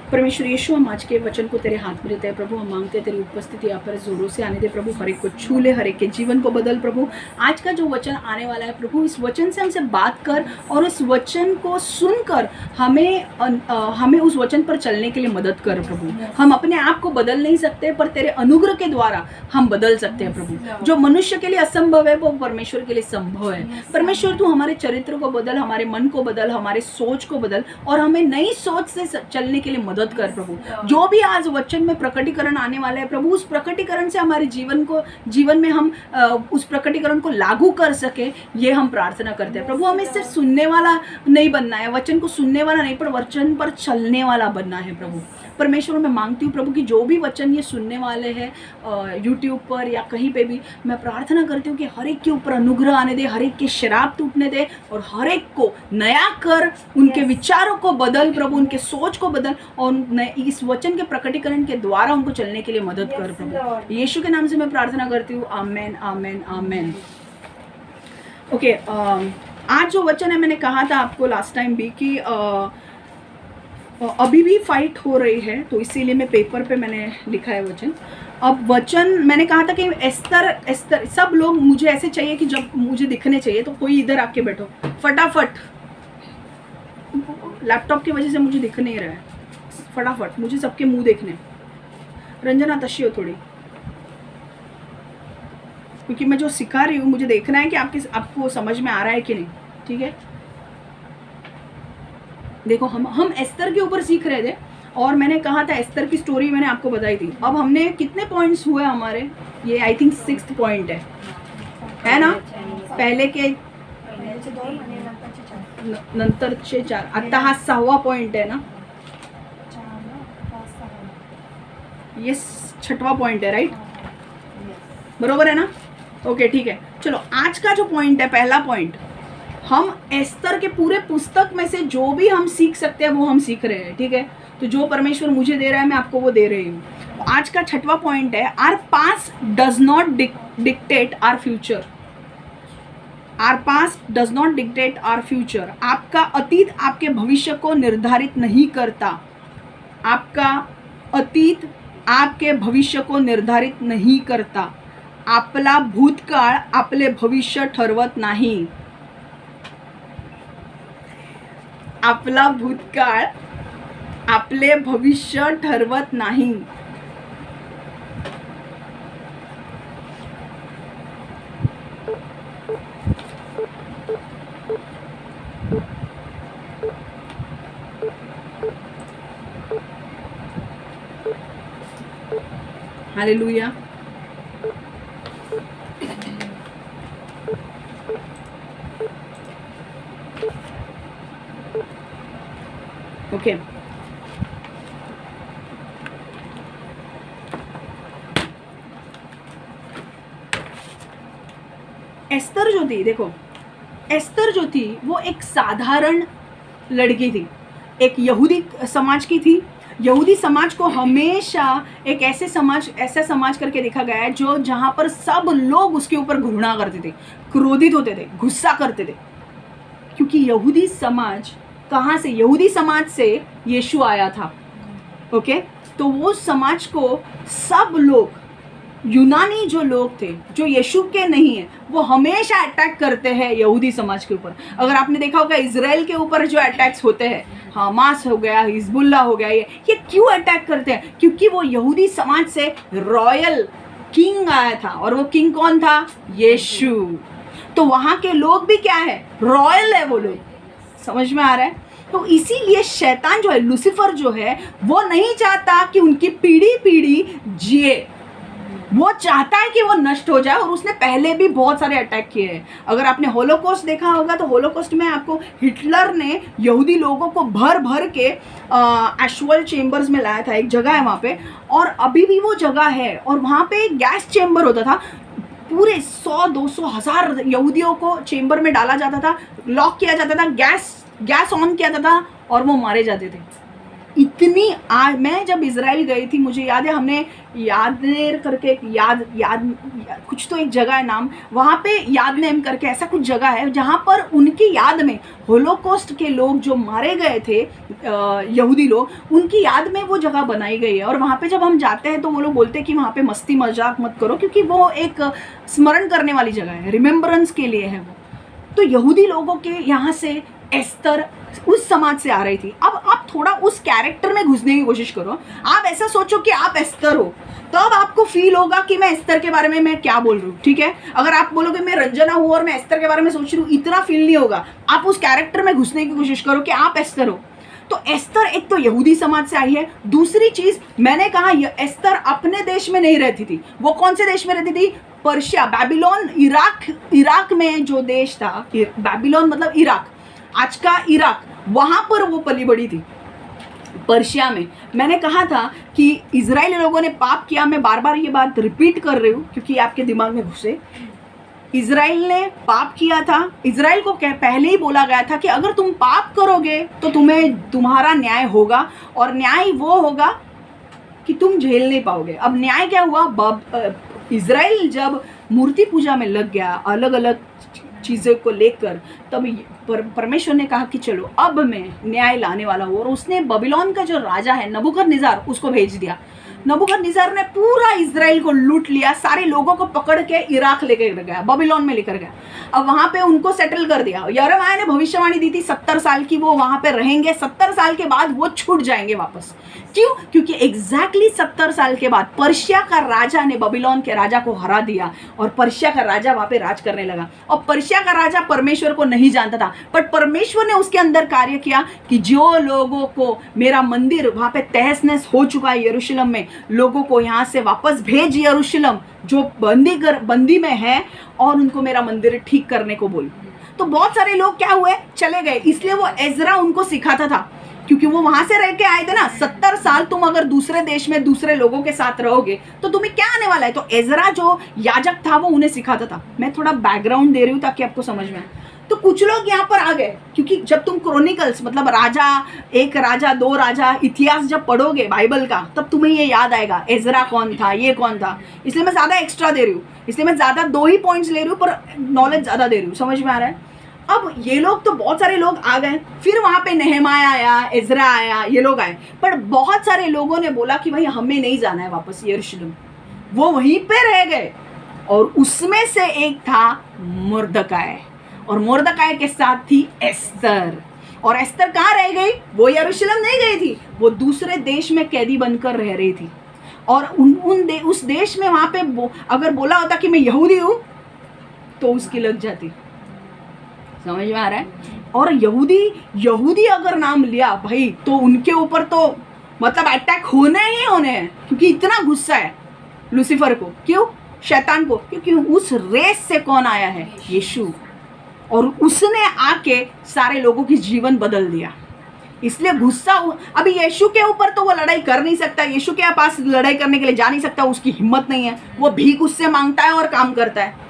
परमेश्वर यीशु, हम आज के वचन को तेरे हाथ में देते हैं प्रभु। हम मांगते हैं तेरी उपस्थिति यहाँ पर जोरों से आने दे प्रभु। हर एक को छू ले, हर एक के जीवन को बदल प्रभु। आज का जो वचन आने वाला है प्रभु, इस वचन से हमसे बात कर और इस वचन को सुनकर हमें उस वचन पर चलने के लिए मदद कर प्रभु। हम अपने आप को बदल नहीं सकते, पर तेरे अनुग्रह के द्वारा हम बदल सकते हैं प्रभु। जो मनुष्य के लिए असंभव है वो परमेश्वर के लिए संभव है। परमेश्वर तू हमारे चरित्र को बदल, हमारे मन को बदल, हमारे सोच को बदल और हमें नई सोच से चलने के लिए मदद कर प्रभु। जो भी आज वचन में प्रकटीकरण आने वाला है प्रभु, उस प्रकटीकरण से हमारे जीवन में हम उस प्रकटीकरण को लागू कर सके, ये हम प्रार्थना करते हैं प्रभु। हमें सिर्फ सुनने वाला नहीं बनना है, वचन को सुनने वाला नहीं, पर वचन पर चलने वाला बनना है प्रभु। परमेश्वर, मैं मांगती हूँ प्रभु कि जो भी वचन ये सुनने वाले हैं यूट्यूब पर या कहीं पे भी, मैं प्रार्थना करती हूँ कि हर एक के ऊपर अनुग्रह आने दे, हर एक के शराब टूटने दे और हर एक को नया कर, उनके विचारों को बदल प्रभु, उनके सोच को बदल और इस वचन के प्रकटीकरण के द्वारा उनको चलने के लिए मदद कर प्रभु। यीशु के नाम से मैं प्रार्थना करती हूँ, आमेन आमेन आमेन। ओके, आज जो वचन है, मैंने कहा था आपको लास्ट टाइम भी कि अभी भी फाइट हो रही है, तो इसीलिए मैं पेपर पे मैंने लिखा है वचन। अब वचन मैंने कहा था कि एस्तर सब लोग मुझे ऐसे चाहिए कि जब मुझे दिखने चाहिए तो कोई इधर आके बैठो फटाफट। लैपटॉप की वजह से मुझे दिख नहीं रहा है, फटाफट मुझे सबके मुंह देखने। रंजना तशी हो थोड़ी, क्योंकि मैं जो सिखा रही हूँ मुझे देखना है कि आपको समझ में आ रहा है कि नहीं। ठीक है, देखो हम एस्तर के ऊपर सीख रहे थे और मैंने कहा था एस्तर की स्टोरी मैंने आपको बताई थी। अब हमने कितने पॉइंट्स हुए हमारे, ये आई थिंक 6th पॉइंट है ना। पहले के नंतरचे 4, आता हा 6वा पॉइंट है ना, ये 6वां पॉइंट है, राइट? बरोबर है ना? ओके, ठीक है। चलो, आज का जो पॉइंट है, पहला पॉइंट, हम एस्तर के पूरे पुस्तक में से जो भी हम सीख सकते हैं वो हम सीख रहे हैं। ठीक है, तो जो परमेश्वर मुझे दे रहा है मैं आपको वो दे रही हूँ। आज का 6वां पॉइंट है, our past does not dictate our future. Our past does not dictate our future. आपका अतीत आपके भविष्य को निर्धारित नहीं करता। आपका अतीत आपके भविष्य को निर्धारित नाही करता। आपला भूतकाळ आपले भविष्य ठरवत नाही। आपला भूतकाळ आपले भविष्य ठरवत नाही। हालेलुया। ओके, एस्तर जो थी, देखो एस्तर जो थी वो एक साधारण लड़की थी, एक यहूदी समाज की थी। यहूदी समाज को हमेशा एक ऐसा समाज करके देखा गया है जो जहाँ पर सब लोग उसके ऊपर घृणा करते थे, क्रोधित होते थे, गुस्सा करते थे, क्योंकि यहूदी समाज कहाँ से, यहूदी समाज से यीशु आया था। ओके, तो वो समाज को सब लोग, यूनानी जो लोग थे जो यीशु के नहीं है, वो हमेशा अटैक करते हैं यहूदी समाज के ऊपर। अगर आपने देखा होगा इजराइल के ऊपर जो अटैक्स होते हैं, हमास हो गया, हिजबुल्ला हो गया, ये क्यों अटैक करते हैं? क्योंकि वो यहूदी समाज से रॉयल किंग आया था, और वो किंग कौन था? यीशु। तो वहाँ के लोग भी क्या है? रॉयल है वो लोग। समझ में आ रहा है? तो इसीलिए शैतान जो है, लूसीफर जो है, वो नहीं चाहता कि उनकी पीढ़ी जिए। वो चाहता है कि वो नष्ट हो जाए, और उसने पहले भी बहुत सारे अटैक किए हैं। अगर आपने होलोकॉस्ट देखा होगा तो होलोकॉस्ट में आपको हिटलर ने यहूदी लोगों को भर के एशुअल चेम्बर्स में लाया था। एक जगह है वहाँ पे, और अभी भी वो जगह है, और वहाँ पे एक गैस चेम्बर होता था। पूरे 100, 200, 1000 यहूदियों को चेम्बर में डाला जाता था, लॉक किया जाता था, गैस ऑन किया जाता था, और वो मारे जाते थे। इतनी मैं जब इज़राइल गई थी, मुझे याद है हमने यादनेर करके याद कुछ तो एक जगह है नाम, वहाँ पे यादनेम करके ऐसा कुछ जगह है जहाँ पर उनकी याद में होलोकॉस्ट के लोग जो मारे गए थे, यहूदी लोग, उनकी याद में वो जगह बनाई गई है। और वहाँ पे जब हम जाते हैं तो वो लोग बोलते हैं कि वहाँ पे मस्ती मजाक मत करो, क्योंकि वो एक स्मरण करने वाली जगह है, रिमेम्बरेंस के लिए है वो। तो यहूदी लोगों के यहाँ से एस्तर उस समाज से आ रही थी। अब आप थोड़ा उस कैरेक्टर में घुसने की कोशिश करो। आप ऐसा सोचो कि आप एस्तर हो, तो अब आपको फील होगा कि मैं एस्तर के बारे में मैं क्या बोल रही हूँ, ठीक है। अगर आप बोलोगे मैं रंजना हूँ और मैं एस्तर के बारे में सोच रही हूँ, इतना फील नहीं होगा। आप उस कैरेक्टर में घुसने की कोशिश करो कि आप एस्तर हो। तो एस्तर एक तो यहूदी समाज से आई है। दूसरी चीज मैंने कहा, एस्तर अपने देश में नहीं रहती थी। वो कौन से देश में रहती थी? पर्शिया, बैबीलोन, इराक में जो देश था, बैबीलोन मतलब इराक, आज का इराक, वहां पर वो पली बड़ी थी, पर्शिया में। मैंने कहा था कि इजराइली लोगों ने पाप किया। मैं बार बार ये बात रिपीट कर रही हूँ क्योंकि आपके दिमाग में घुसे। इजराइल ने पाप किया था। इजराइल को पहले ही बोला गया था कि अगर तुम पाप करोगे तो तुम्हारा न्याय होगा, और न्याय वो होगा कि तुम झेल नहीं पाओगे। अब न्याय क्या हुआ? इजराइल जब मूर्ति पूजा में लग गया, अलग अलग चीज़ों को लेकर, तब परमेश्वर ने कहा कि चलो अब मैं न्याय लाने वाला हूँ। और उसने बबीलोन का जो राजा है नबूकदनेस्सर, उसको भेज दिया। नबूकदनेस्सर ने पूरा इजराइल को लूट लिया, सारे लोगों को पकड़ के इराक लेकर गया, बबीलोन में लेकर गया। अब वहाँ पे उनको सेटल कर दिया। यिर्मयाह ने भविष्यवाणी दी थी 70 साल की, वो वहाँ पे रहेंगे। 70 साल के बाद वो छूट जाएंगे वापस। क्यों? क्योंकि एग्जैक्टली 70 साल के बाद पर्शिया का राजा ने बबीलोन के राजा को हरा दिया और पर्शिया का राजा वहाँ पे राज करने लगा। और पर्शिया का राजा परमेश्वर को नहीं जानता था, बट परमेश्वर ने उसके अंदर कार्य किया कि जो लोगों को मेरा मंदिर वहाँ पे तहस-नहस हो चुका है यरूशलेम में, लोगों को यहाँ से वापस भेज यरूशलेम जो बंदी में है, और उनको मेरा मंदिर ठीक करने को बोल। तो बहुत सारे लोग क्या हुए? चले गए। इसलिए वो एजरा उनको सिखाता था, क्योंकि वो वहां से रह के आए थे ना। 70 साल तुम अगर दूसरे देश में दूसरे लोगों के साथ रहोगे तो तुम्हें क्या आने वाला है? तो एजरा जो याजक था वो उन्हें सिखाता था। मैं थोड़ा बैकग्राउंड दे रही हूँ ताकि आपको समझ में आए। तो कुछ लोग यहाँ पर आ गए, क्योंकि जब तुम क्रॉनिकल्स मतलब राजा, एक राजा, दो राजा, इतिहास जब पढ़ोगे बाइबल का, तब तुम्हें ये याद आएगा एजरा कौन था, ये कौन था। इसलिए मैं ज़्यादा एक्स्ट्रा दे रही हूँ, इसलिए मैं ज़्यादा 2 ही पॉइंट्स ले रही हूँ, पर नॉलेज ज़्यादा दे रही हूँ। समझ में आ रहा है? अब ये लोग तो बहुत सारे लोग आ गए, फिर वहाँ पे नेहमाया आया, एजरा आया, ये लोग आए। पर बहुत सारे लोगों ने बोला कि भाई हमें नहीं जाना है वापस यरूशलेम। वो वहीं पे रह गए, और उसमें से एक था मुर्दकाय, और मुर्दकाय के साथ थी एस्तर। और एस्तर कहाँ रह गई? वो यरूशलेम नहीं गई थी, वो दूसरे देश में कैदी बनकर रह रही थी। और उस देश में वहाँ पे अगर बोला होता कि मैं यहूदी हूँ तो उसकी लग जाती। समझ में आ रहा है? और यहूदी अगर नाम लिया भाई, तो उनके ऊपर तो मतलब अटैक होने ही होने हैं, क्योंकि इतना गुस्सा है लूसीफर को। क्यों? शैतान को। क्योंकि उस रेस से कौन आया है? यीशु। और उसने आके सारे लोगों की जीवन बदल दिया। इसलिए गुस्सा। अभी यीशु के ऊपर तो वो लड़ाई कर नहीं सकता, यीशु के पास लड़ाई करने के लिए जा नहीं सकता, उसकी हिम्मत नहीं है। वो भीख उससे मांगता है और काम करता है।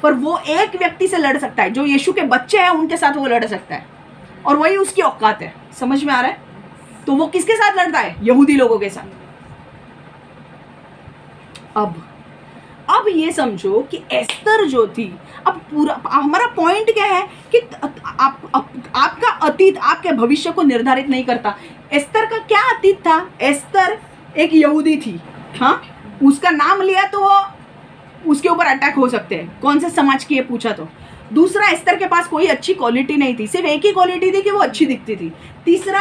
पर वो एक व्यक्ति से लड़ सकता है, जो यीशु के बच्चे हैं उनके साथ वो लड़ सकता है, और वही उसकी औकात है। समझ में आ रहा है? तो वो किसके साथ लड़ता है? यहूदी लोगों के साथ। अब ये समझो कि एस्तर जो थी, अब पूरा हमारा पॉइंट क्या है कि आपका अतीत आपके भविष्य को निर्धारित नहीं करता। एस्तर का क्या अतीत था? एस्तर एक यहूदी थी, हाँ। उसका नाम लिया तो उसके ऊपर अटैक हो सकते हैं। कौन से समाज की है पूछा तो। दूसरा, एस्तर के पास कोई अच्छी क्वालिटी नहीं थी, सिर्फ एक ही क्वालिटी थी कि वो अच्छी दिखती थी। तीसरा,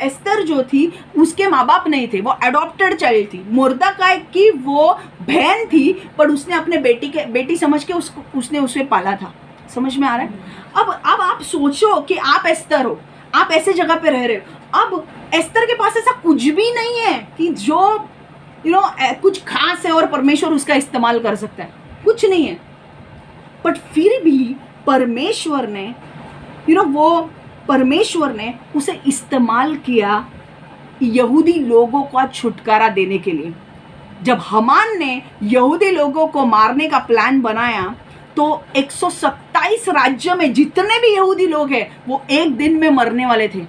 एस्तर जो थी उसके माँ बाप नहीं थे, वो अडॉप्टेड चाइल्ड थी। मुर्दकाय की वो बहन थी, पर उसने अपने बेटी समझ के उसने उसे पाला था। समझ में आ रहा है? अब आप सोचो कि आप एस्तर हो, आप ऐसे जगह पे रह रहे हो। अब एस्तर के पास ऐसा कुछ भी नहीं है कि जो कुछ खास है और परमेश्वर उसका इस्तेमाल कर सकता है, कुछ नहीं है। बट फिर भी परमेश्वर ने उसे इस्तेमाल किया यहूदी लोगों का छुटकारा देने के लिए। जब हामान ने यहूदी लोगों को मारने का प्लान बनाया, तो 127 राज्यों में जितने भी यहूदी लोग हैं वो एक दिन में मरने वाले थे।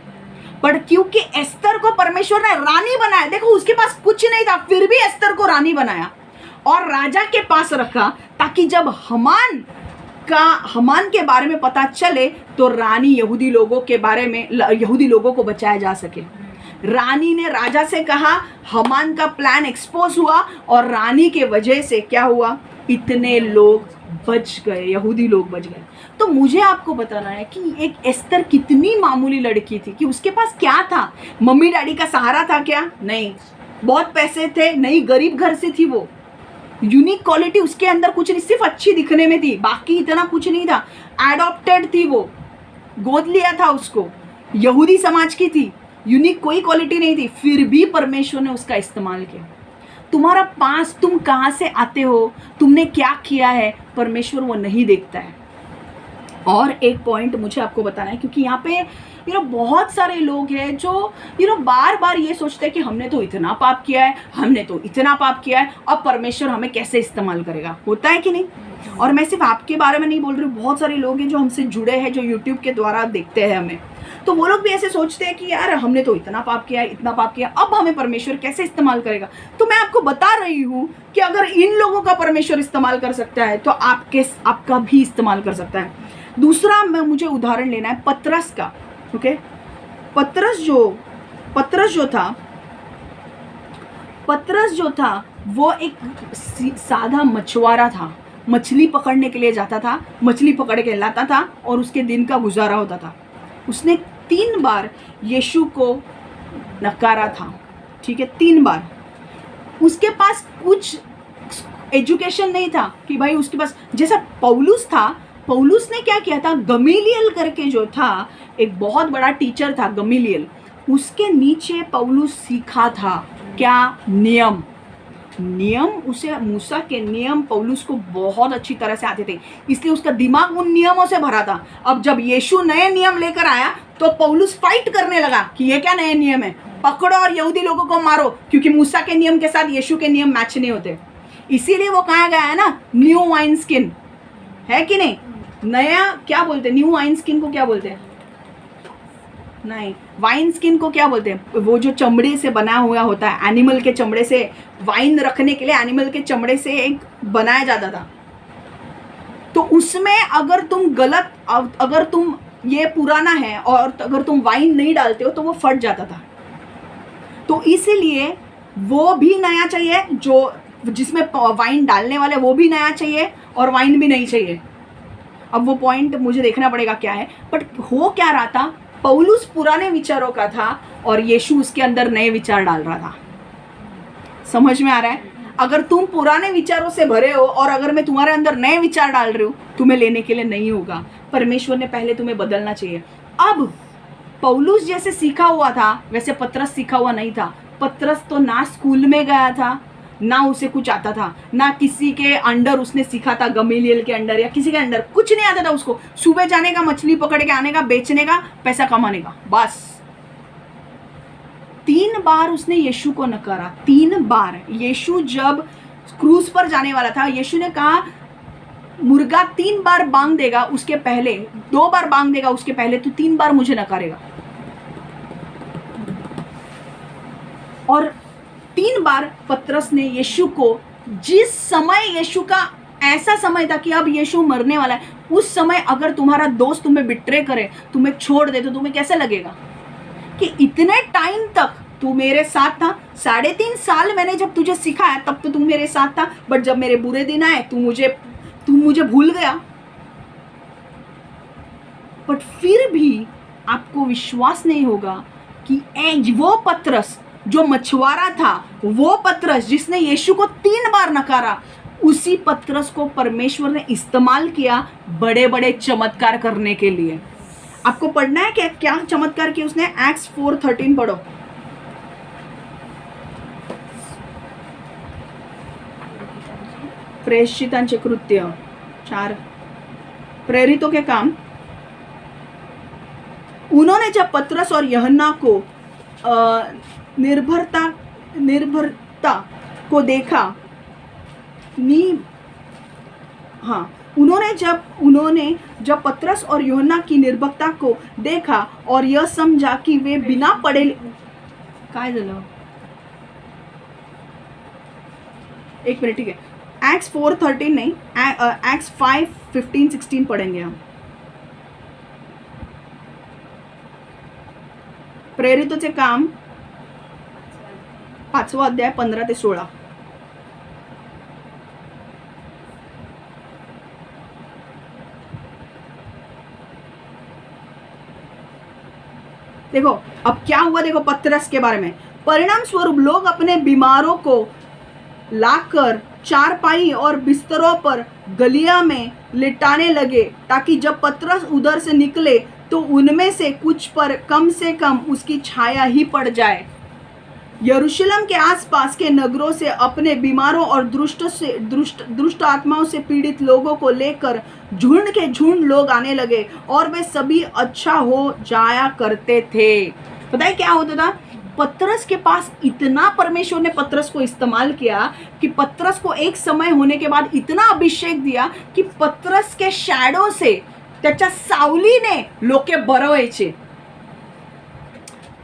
बट क्योंकि एस्तर को परमेश्वर ने रानी बनाया, देखो उसके पास कुछ नहीं था, फिर भी एस्तर को रानी बनाया और राजा के पास रखा, ताकि जब हमान के बारे में पता चले तो रानी यहूदी लोगों को बचाया जा सके। रानी ने राजा से कहा, हमान का प्लान एक्सपोज हुआ और रानी के वजह से क्या हुआ, इतने लोग बच गए, यहूदी लोग बच गए। तो मुझे आपको बताना है कि एक एस्तर कितनी मामूली लड़की थी, कि उसके पास क्या था, मम्मी डैडी का सहारा था क्या? नहीं। बहुत पैसे थे? नहीं, गरीब घर से थी वो। यूनिक क्वालिटी उसके अंदर कुछ नहीं, सिर्फ अच्छी दिखने में थी, बाकी इतना कुछ नहीं था। एडॉप्टेड थी वो, गोद लिया था उसको, यहूदी समाज की थी, यूनिक कोई क्वालिटी नहीं थी, फिर भी परमेश्वर ने उसका इस्तेमाल किया। तुम्हारा पास, तुम कहाँ से आते हो, तुमने क्या किया है, परमेश्वर वो नहीं देखता है। और एक पॉइंट मुझे आपको बताना है, क्योंकि यहाँ पे बहुत सारे लोग हैं जो बार बार ये सोचते हैं कि हमने तो इतना पाप किया है, हमने तो इतना पाप किया है, अब परमेश्वर हमें कैसे इस्तेमाल करेगा। होता है कि नहीं? और मैं सिर्फ आपके बारे में नहीं बोल रही हूँ, बहुत सारे लोग हैं जो हमसे जुड़े हैं, जो यूट्यूब के द्वारा देखते हैं हमें, तो वो लोग भी ऐसे सोचते हैं कि यार हमने तो इतना पाप किया है, इतना पाप किया, अब हमें परमेश्वर कैसे इस्तेमाल करेगा। तो मैं आपको बता रही हूँ कि अगर इन लोगों का परमेश्वर इस्तेमाल कर सकता है तो आपका भी इस्तेमाल कर सकता है। दूसरा मुझे उदाहरण लेना है पतरस का। ओके, पतरस जो था वो एक सादा मछुआरा था, मछली पकड़ने के लिए जाता था, मछली पकड़ के लाता था और उसके दिन का गुजारा होता था। उसने 3 बार यीशु को नकारा था, ठीक है, 3 बार। उसके पास कुछ एजुकेशन नहीं था कि भाई उसके पास, जैसा पौलुस था, पौलुस ने क्या किया था, गमीलियल करके जो था, एक बहुत बड़ा टीचर था गमीलियल, उसके नीचे पौलुस सीखा था क्या, नियम। उसे मूसा के नियम पौलुस को बहुत अच्छी तरह से आते थे, इसलिए उसका दिमाग उन नियमों से भरा था। अब जब यीशु नए नियम लेकर आया तो पौलुस फाइट करने लगा कि ये क्या नए नियम है, पकड़ो और यहूदी लोगों को मारो, क्योंकि मूसा के नियम के साथ यीशु के नियम मैच नहीं होते। इसीलिए वो कहा गया है ना, न्यू वाइन स्किन, है कि नहीं? नया क्या बोलते हैं, न्यू वाइन स्किन को क्या बोलते हैं? नहीं, वाइन स्किन को क्या बोलते हैं? वो जो चमड़े से बना हुआ होता है, एनिमल के चमड़े से, वाइन रखने के लिए एनिमल के चमड़े से एक बनाया जाता था। तो उसमें अगर तुम ये पुराना है और अगर तुम वाइन नहीं डालते हो तो वो फट जाता था। तो इसीलिए वो भी नया चाहिए, जो जिसमें वाइन डालने वाले वो भी नया चाहिए और वाइन भी नहीं चाहिए। अब वो पॉइंट मुझे देखना पड़ेगा क्या है, बट हो क्या रहा था, पौलुस पुराने विचारों का था और यीशु उसके अंदर नए विचार डाल रहा था। समझ में आ रहा है? अगर तुम पुराने विचारों से भरे हो और अगर मैं तुम्हारे अंदर नए विचार डाल रही हूँ, तुम्हें लेने के लिए नहीं होगा। परमेश्वर ने पहले तुम्हें बदलना चाहिए। अब पौलुस जैसे सीखा हुआ था वैसे पतरस सीखा हुआ नहीं था। पतरस तो ना स्कूल में गया था, ना उसे कुछ आता था, ना किसी के अंडर उसने सीखा था, गमीलियल के अंडर या किसी के अंडर, कुछ नहीं आता था उसको। सुबह जाने का, मछली पकड़ के आने का, बेचने का, पैसा कमाने का, बस। 3 बार उसने यीशु को नकारा, 3 बार। यीशु जब क्रूज पर जाने वाला था, यीशु ने कहा मुर्गा 3 बार बांग देगा उसके पहले, 2 बार बांग देगा उसके पहले, तो 3 बार मुझे नकारेगा। और 3 बार पतरस ने यीशु को, जिस समय यीशु का ऐसा समय था कि अब यीशु मरने वाला है, उस समय अगर तुम्हारा दोस्त तुम्हें बिट्रे करे, तुम्हें छोड़ दे, तो तुम्हें कैसे लगेगा कि इतने टाइम तक तू मेरे साथ था, 3.5 साल मैंने जब तुझे सिखाया तब तो तू मेरे साथ था, बट जब मेरे बुरे दिन आए तू मुझे भूल गया। बट फिर भी आपको विश्वास नहीं होगा कि वो पतरस जो मछुआरा था, वो पतरस जिसने यीशु को 3 बार नकारा, उसी पतरस को परमेश्वर ने इस्तेमाल किया बड़े बड़े चमत्कार करने के लिए। आपको पढ़ना है क्या चमत्कार किया उसने? एक्ट्स 4:13 पढ़ो। प्रेषितांचे कृत्य 4, प्रेरितों के काम। उन्होंने जब पतरस और यूहन्ना को निर्भरता को देखा, उन्होंने जब पतरस और यूहन्ना की निर्भीकता को देखा और यह समझा कि वे बिना पढ़े, काय झालं, एक मिनट, ठीक है, एक्स 4:13 नहीं, एक्स 5:15-16 पढ़ेंगे हम. प्रेरितोचे काम 5वा अध्याय 15 ते 16. देखो अब क्या हुआ, देखो पतरस के बारे में. परिणाम स्वरूप लोग अपने बीमारों को लाकर चारपाई और बिस्तरों पर गलिया में लिटाने लगे, ताकि जब पतरस उधर से निकले तो उनमें से कुछ पर कम से कम उसकी छाया ही पड़ जाए. यरूशलेम के आसपास के नगरों से अपने बीमारों और दुष्ट आत्माओं से पीड़ित लोगों को लेकर झुंड के झुंड लोग आने लगे और वे सभी अच्छा हो जाया करते थे. पता है क्या होता था, पतरस के पास इतना परमेश्वर ने पतरस को इस्तेमाल किया कि पतरस को एक समय होने के बाद इतना अभिषेक दिया कि पतरस के शॅडो से, त्याच्या सावलीने लोके बरं व्हायचे.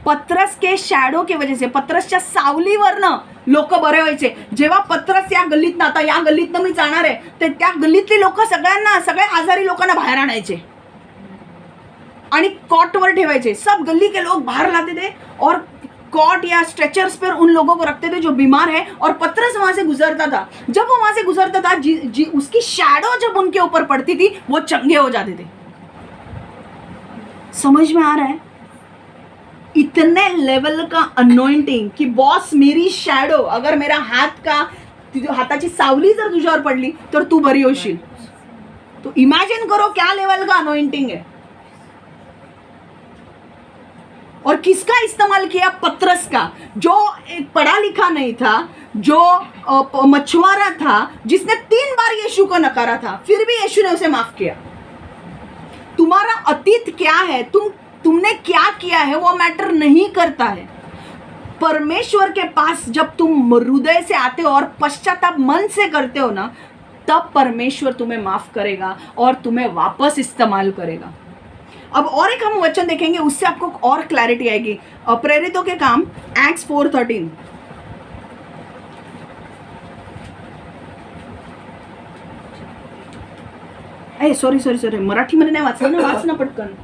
पतरस के शॅडो के वजह से, पतरसच्या सावलीवरनं लोक बरे व्हायचे. जेव्हा पतरस या गल्लीतनं, आता या गल्लीतनं मी जाणार आहे, तर त्या गल्लीतले लोक सगळ्या आजारी लोकांना बाहेर आणायचे आणि कॉटवर ठेवायचे. सब गली के लोग बाहर लाते थे और कॉट या स्ट्रेचर्स पर उन लोगों को रखते थे जो बीमार है, और पतरस वहां से गुजरता था. जब वो वहां से गुजरता था, उसकी शैडो जब उनके ऊपर पड़ती थी वो चंगे हो जाते थे. समझ में आ रहा है? इतने लेवल का अनॉइंटिंग कि बॉस मेरी शॅडो, अगर मेरा हाताची सावली जर तुझ्यावर पडली तर तू बरी होशील. तो इमॅजिन करो क्या लेवल का अनॉइंटिंग है. और किसका इस्तेमाल किया? पतरस का, जो एक पढ़ा लिखा नहीं था, जो मछुआरा था, जिसने 3 बार यीशु को नकारा था, फिर भी यीशु ने उसे माफ किया. तुम्हारा अतीत क्या है, तुमने क्या किया है, वो मैटर नहीं करता है. परमेश्वर के पास जब तुम हृदय से आते हो और पश्चाताप मन से करते हो ना, तब परमेश्वर तुम्हें माफ करेगा और तुम्हें वापस इस्तेमाल करेगा. अब और एक हम वचन देखेंगे, उससे आपको और क्लैरिटी आएगी. प्रेरितों के काम एक्ट्स 4:13. सॉरी मराठीमध्ये नाही वाचलं ना, वाच ना पटकन.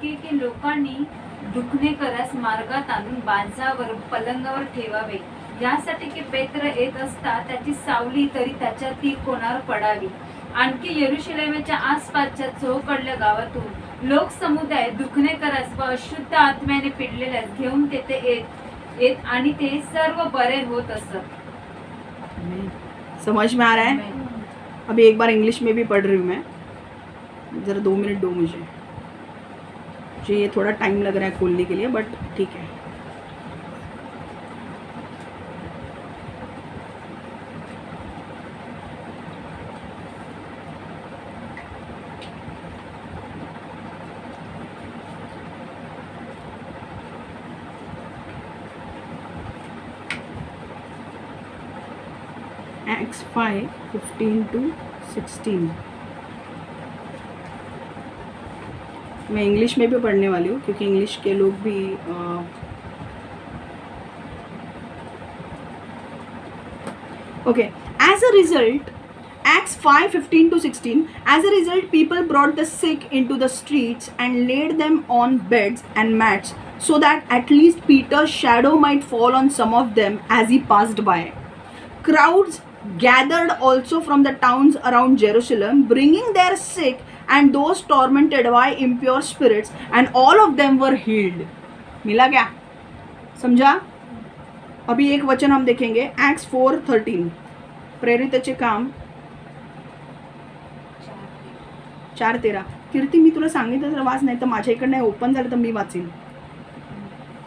की लोकांनी दुखणे करास मार्गात आणून बांजावर पलंगावर ठेवावे, यासाठी की पेत्र येत असता त्याची सावली तरी त्याच्या ती कोणावर पडावी. आणखी यरूशलेमेच्या आसपासच्या चोहोकडल्या गावातून लोक समुदाय दुखणे करास व अशुद्ध आत्म्याने पिडलेल्यास घेऊन तेथे येत आणि ते सर्व बरे होत असत. समझ में आ रहा है? अभी एक बार इंग्लिश में भी पढ़ रही हूँ मैं, ज़रा 2 मिनट दो मुझे ये थोड़ा टाइम लग रहा है खोलने के लिए, बट ठीक है. Acts 5:15-16. मैं इंग्लिश में भी पढ़ने वाली हूँ क्योंकि इंग्लिश के लोग भी okay. As a result, Acts 5:15-16, as a result people brought the sick into the streets and laid them on beds and mats, so that at least Peter's shadow might fall on some of them as he passed by. Crowds gathered also from the towns around Jerusalem, bringing their sick and those tormented by impure spirits, and all of them were healed. मिला क्या? समझा? अभी एक वचन हम देखेंगे, Acts 4:13. प्रेरितचे काम 4:13. कीर्ती, मी तुला सांगितलं तर वाच, नाही तर माझ्या इकडनं ओपन झालं तर मी वाचीन.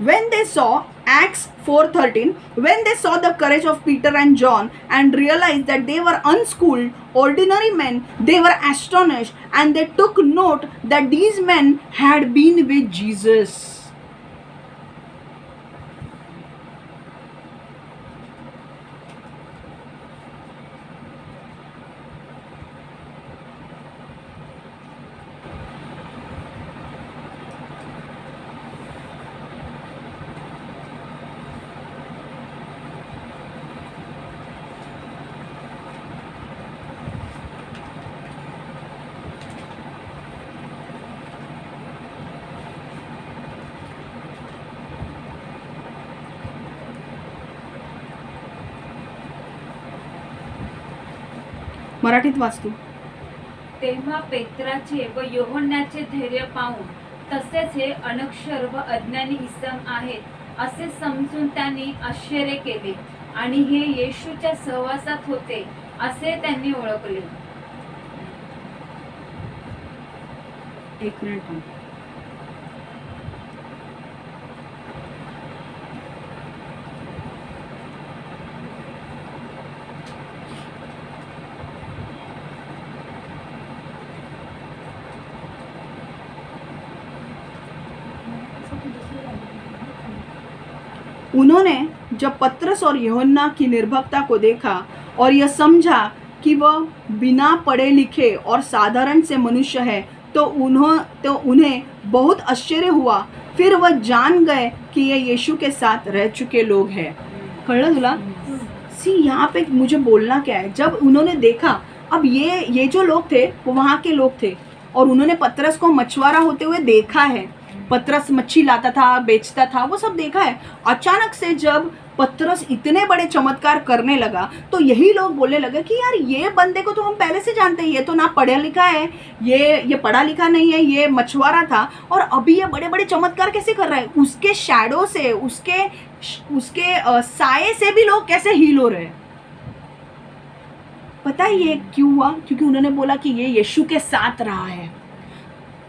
When they saw, Acts 4:13, when they saw the courage of Peter and John and realized that they were unschooled, ordinary men, they were astonished, and they took note that these men had been with Jesus. मराठीत वाचतो. तेव्हा पेत्राचे व योहन्याचे धैर्य पाहून तसेच हे अनक्षर व अज्ञानी इसम आहेत असे समजून त्यांनी आश्चर्य केले आणि हे येशूच्या सहवासात होते असे त्यांनी ओळखले. एक मिनिट थांब. उन्होंने जब पतरस और यूहन्ना की निर्भीकता को देखा और यह समझा कि वह बिना पढ़े लिखे और साधारण से मनुष्य है तो उन्हें बहुत आश्चर्य हुआ. फिर वह जान गए कि ये यीशु के साथ रह चुके लोग हैं. कळलं तुला? सी यहाँ पे मुझे बोलना क्या है, जब उन्होंने देखा, अब ये जो लोग थे वो वहाँ के लोग थे और उन्होंने पतरस को मछुआरा होते हुए देखा है. पतरस मच्छी लाता था, बेचता था, वो सब देखा है. अचानक से जब पतरस इतने बड़े चमत्कार करने लगा तो यही लोग बोलने लगे कि यार ये बंदे को तो हम पहले से जानते हैं, ये तो ना पढ़ा लिखा है, ये पढ़ा लिखा नहीं है, ये मछुआरा था और अभी ये बड़े बड़े चमत्कार कैसे कर रहा है. उसके शैडो से, उसके साये से भी लोग कैसे हील हो रहे हैं. पता है ये क्यों हुआ? क्योंकि उन्होंने बोला कि ये यीशु के साथ रहा है.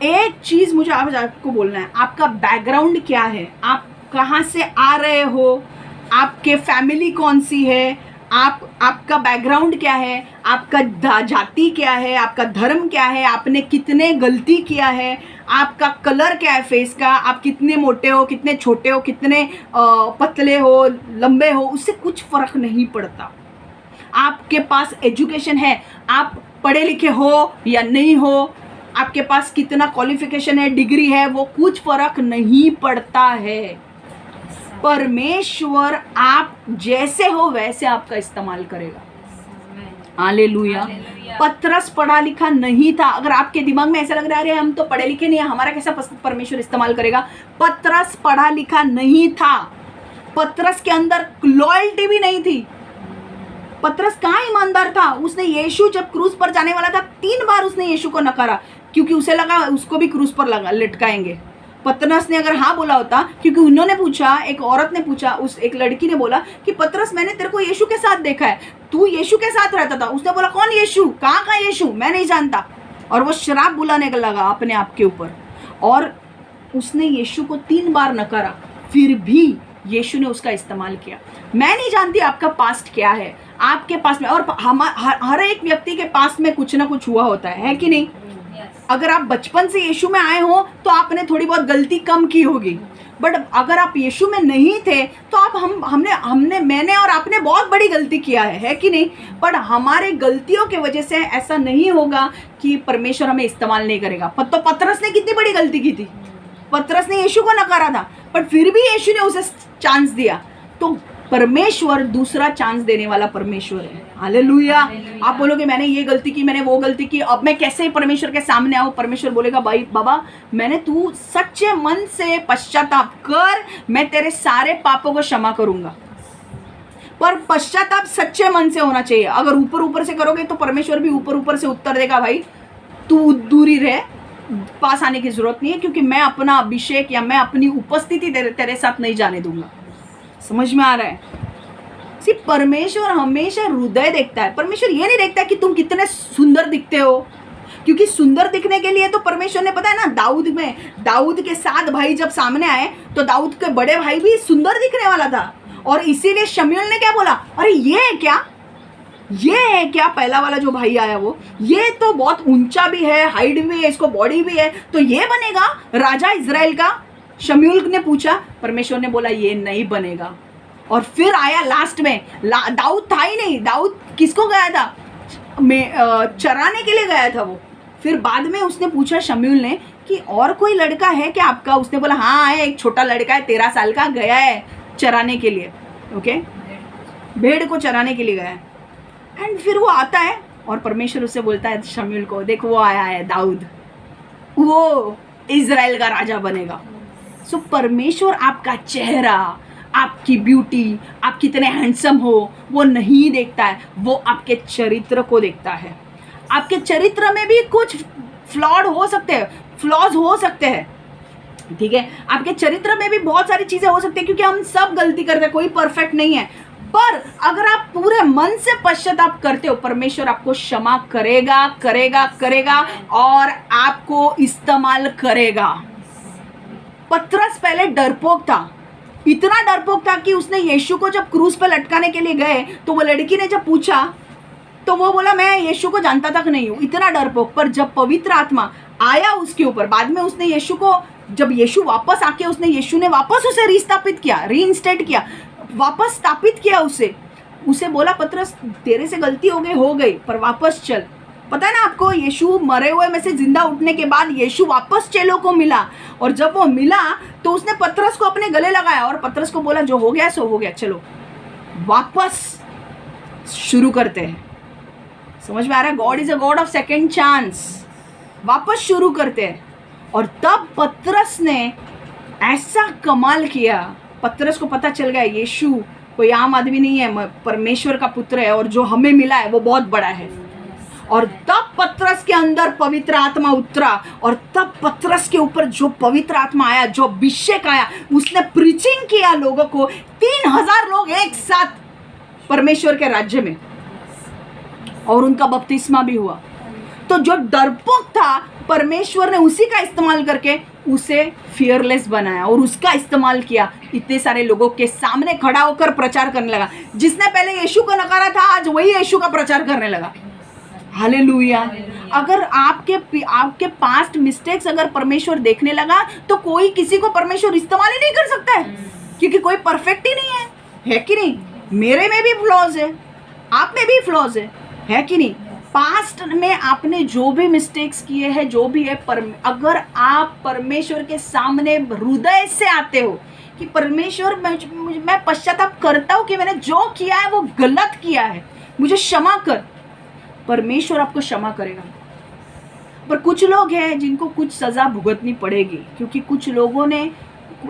एक चीज मुझे आपको बोलना है, आपका बैकग्राउंड क्या है, आप कहाँ से आ रहे हो, आपके फैमिली कौन सी है, आपका बैकग्राउंड क्या है, आपका जाति क्या है, आपका धर्म क्या है, आपने कितने गलती किया है, आपका कलर क्या है फेस का, आप कितने मोटे हो, कितने छोटे हो, कितने पतले हो, लंबे हो, उससे कुछ फर्क नहीं पड़ता. आपके पास एजुकेशन है, आप पढ़े लिखे हो या नहीं हो, आपके पास कितना क्वालिफिकेशन है, डिग्री है, वो कुछ फर्क नहीं पड़ता है. परमेश्वर आप जैसे हो वैसे आपका इस्तेमाल करेगा. हालेलुया. पतरस पढ़ा लिखा नहीं था. अगर आपके दिमाग में ऐसा लग रहा है अरे हम तो पढ़े लिखे नहीं है, हमारा कैसा परमेश्वर इस्तेमाल करेगा. पतरस पढ़ा लिखा नहीं था. पतरस के अंदर लॉयल्टी भी नहीं थी. पतरस कहाँ ईमानदार था. उसने यीशु जब क्रूज पर जाने वाला था 3 बार उसने यीशु को नकारा क्योंकि उसे लगा उसको भी क्रूज पर लटकाएंगे. पतरस ने अगर हाँ बोला होता, क्योंकि उन्होंने पूछा, एक औरत ने पूछा, एक लड़की ने बोला कि पतरस मैंने तेरे को यीशु के साथ देखा है, तू यीशु के साथ रहता था. उसने बोला कौन यीशु, कहाँ का यीशु, मैं नहीं जानता. और वो शराब बुलाने लगा अपने आप के ऊपर और उसने यीशु को 3 बार नकारा. फिर भी यीशु ने उसका इस्तेमाल किया. मैं नहीं जानती आपका पास्ट क्या है, आपके पास में, और हर एक व्यक्ति के पास में कुछ ना कुछ हुआ होता है कि नहीं. अगर आप बचपन से यीशु में आए हो तो आपने थोड़ी बहुत गलती कम की होगी, बट अगर आप यीशु में नहीं थे तो आप मैंने और आपने बहुत बड़ी गलती किया है कि नहीं. बट हमारे गलतियों की वजह से ऐसा नहीं होगा कि परमेश्वर हमें इस्तेमाल नहीं करेगा. तो पतरस ने कितनी बड़ी गलती की थी. पतरस ने यीशु को नकारा था बट फिर भी यीशु ने उसे चांस दिया. तो परमेश्वर दूसरा चांस देने वाला परमेश्वर है. हालेलुया. आप बोलोगे मैंने ये गलती की, मैंने वो गलती की, अब मैं कैसे परमेश्वर के सामने आऊं. परमेश्वर बोलेगा भाई बाबा मैंने, तू सच्चे मन से पश्चाताप कर, मैं तेरे सारे पापों को क्षमा करूंगा. पर पश्चाताप सच्चे मन से होना चाहिए. अगर ऊपर ऊपर से करोगे तो परमेश्वर भी ऊपर ऊपर से उत्तर देगा, भाई तू दूरी रहे, पास आने की जरूरत नहीं है, क्योंकि मैं अपना अभिषेक या मैं अपनी उपस्थिति तेरे साथ नहीं जाने दूंगा. समझ में आ रहा है. सिर्फ परमेश्वर हमेशा हृदय देखता है. परमेश्वर ये नहीं देखता कि तुम कितने सुंदर दिखते हो, क्योंकि सुंदर दिखने के लिए तो परमेश्वर ने, पता है ना, दाऊद के 7 भाई जब सामने आए तो दाऊद के बड़े भाई भी सुंदर दिखने वाला था और इसीलिए शमूएल ने क्या बोला, अरे ये है क्या पहला वाला जो भाई आया वो, ये तो बहुत ऊंचा भी है, हाइट भी है, इसको बॉडी भी है, तो ये बनेगा राजा इजराइल का. शमूएल ने पूछा, परमेश्वर ने बोला ये नहीं बनेगा. और फिर आया लास्ट में, दाऊद था ही नहीं. दाऊद किसको गया था, चराने के लिए गया था वो. फिर बाद में उसने पूछा शमूएल ने कि और कोई लड़का है क्या आपका. उसने बोला हाँ है, एक छोटा लड़का है 13 साल का, गया है चराने के लिए. ओके, भेड़ को चराने के लिए गया है. एंड फिर वो आता है और परमेश्वर उससे बोलता है शमूएल को, देखो वो आया है दाऊद, वो इजराइल का राजा बनेगा. सो परमेश्वर आपका चेहरा, आपकी ब्यूटी, आप कितने हैंडसम हो वो नहीं देखता है, वो आपके चरित्र को देखता है. आपके चरित्र में भी कुछ फ्लॉज हो सकते हैं, ठीक है, आपके चरित्र में भी बहुत सारी चीजें हो सकती है, क्योंकि हम सब गलती करते हैं, कोई परफेक्ट नहीं है। पर अगर आप पूरे मन से पश्चाताप करते हो, परमेश्वर आपको क्षमा करेगा और आपको इस्तेमाल करेगा। पतरस पहले डरपोक था, इतना डरपोक था कि उसने यीशु को जब क्रूस पर लटकाने के लिए गए तो वो लड़की ने जब पूछा तो वो बोला मैं यीशु को जानता तक नहीं हूँ, इतना डरपोक। पर जब पवित्र आत्मा आया उसके ऊपर, बाद में उसने यीशु को, जब यीशु वापस आके यीशु ने वापस उसे रीस्थापित किया, रीइंस्टेट किया, वापस स्थापित किया उसे बोला पतरस तेरे से गलती हो गई पर वापस चल। पता है ना आपको, यीशु मरे हुए में से जिंदा उठने के बाद यीशु वापस चेलों को मिला, और जब वो मिला तो उसने पतरस को अपने गले लगाया और पतरस को बोला जो हो गया सो हो गया, चलो वापस शुरू करते हैं। समझ में आ रहा है? God is a God of second chance. वापस शुरू करते हैं। और तब पतरस ने ऐसा कमाल किया, पतरस को पता चल गया यीशु कोई आम आदमी नहीं है, परमेश्वर का पुत्र है, और जो हमें मिला है वो बहुत बड़ा है। और तब पतरस के अंदर पवित्र आत्मा उतरा, और तब पतरस के ऊपर जो पवित्र आत्मा आया, जो अभिषेक आया, उसने प्रीचिंग किया लोगों को। 3000 लोग एक साथ परमेश्वर के राज्य में, और उनका बपतिस्मा भी हुआ। तो जो डरपोक था, परमेश्वर ने उसी का इस्तेमाल करके उसे फियरलेस बनाया और उसका इस्तेमाल किया, इतने सारे लोगों के सामने खड़ा होकर प्रचार करने लगा। जिसने पहले यीशु को नकारा था, आज वही यीशु का प्रचार करने लगा। हालेलुया। अगर आपके पास्ट मिस्टेक्स अगर परमेश्वर देखने लगा तो कोई किसी को परमेश्वर इस्तेमाल ही नहीं कर सकता है, क्योंकि कोई परफेक्ट ही नहीं है कि नहीं? मेरे में भी फ्लॉज है, आप में भी फ्लॉज है कि नहीं? पास्ट में आपने जो भी मिस्टेक्स किए हैं, जो भी है, अगर आप परमेश्वर के सामने हृदय से आते हो कि परमेश्वर मैं पश्चाताप करता हूँ कि मैंने जो किया है वो गलत किया है, मुझे क्षमा कर, परमेश्वर आपको क्षमा करेगा। पर कुछ लोग हैं जिनको कुछ सज़ा भुगतनी पड़ेगी, क्योंकि कुछ लोगों ने,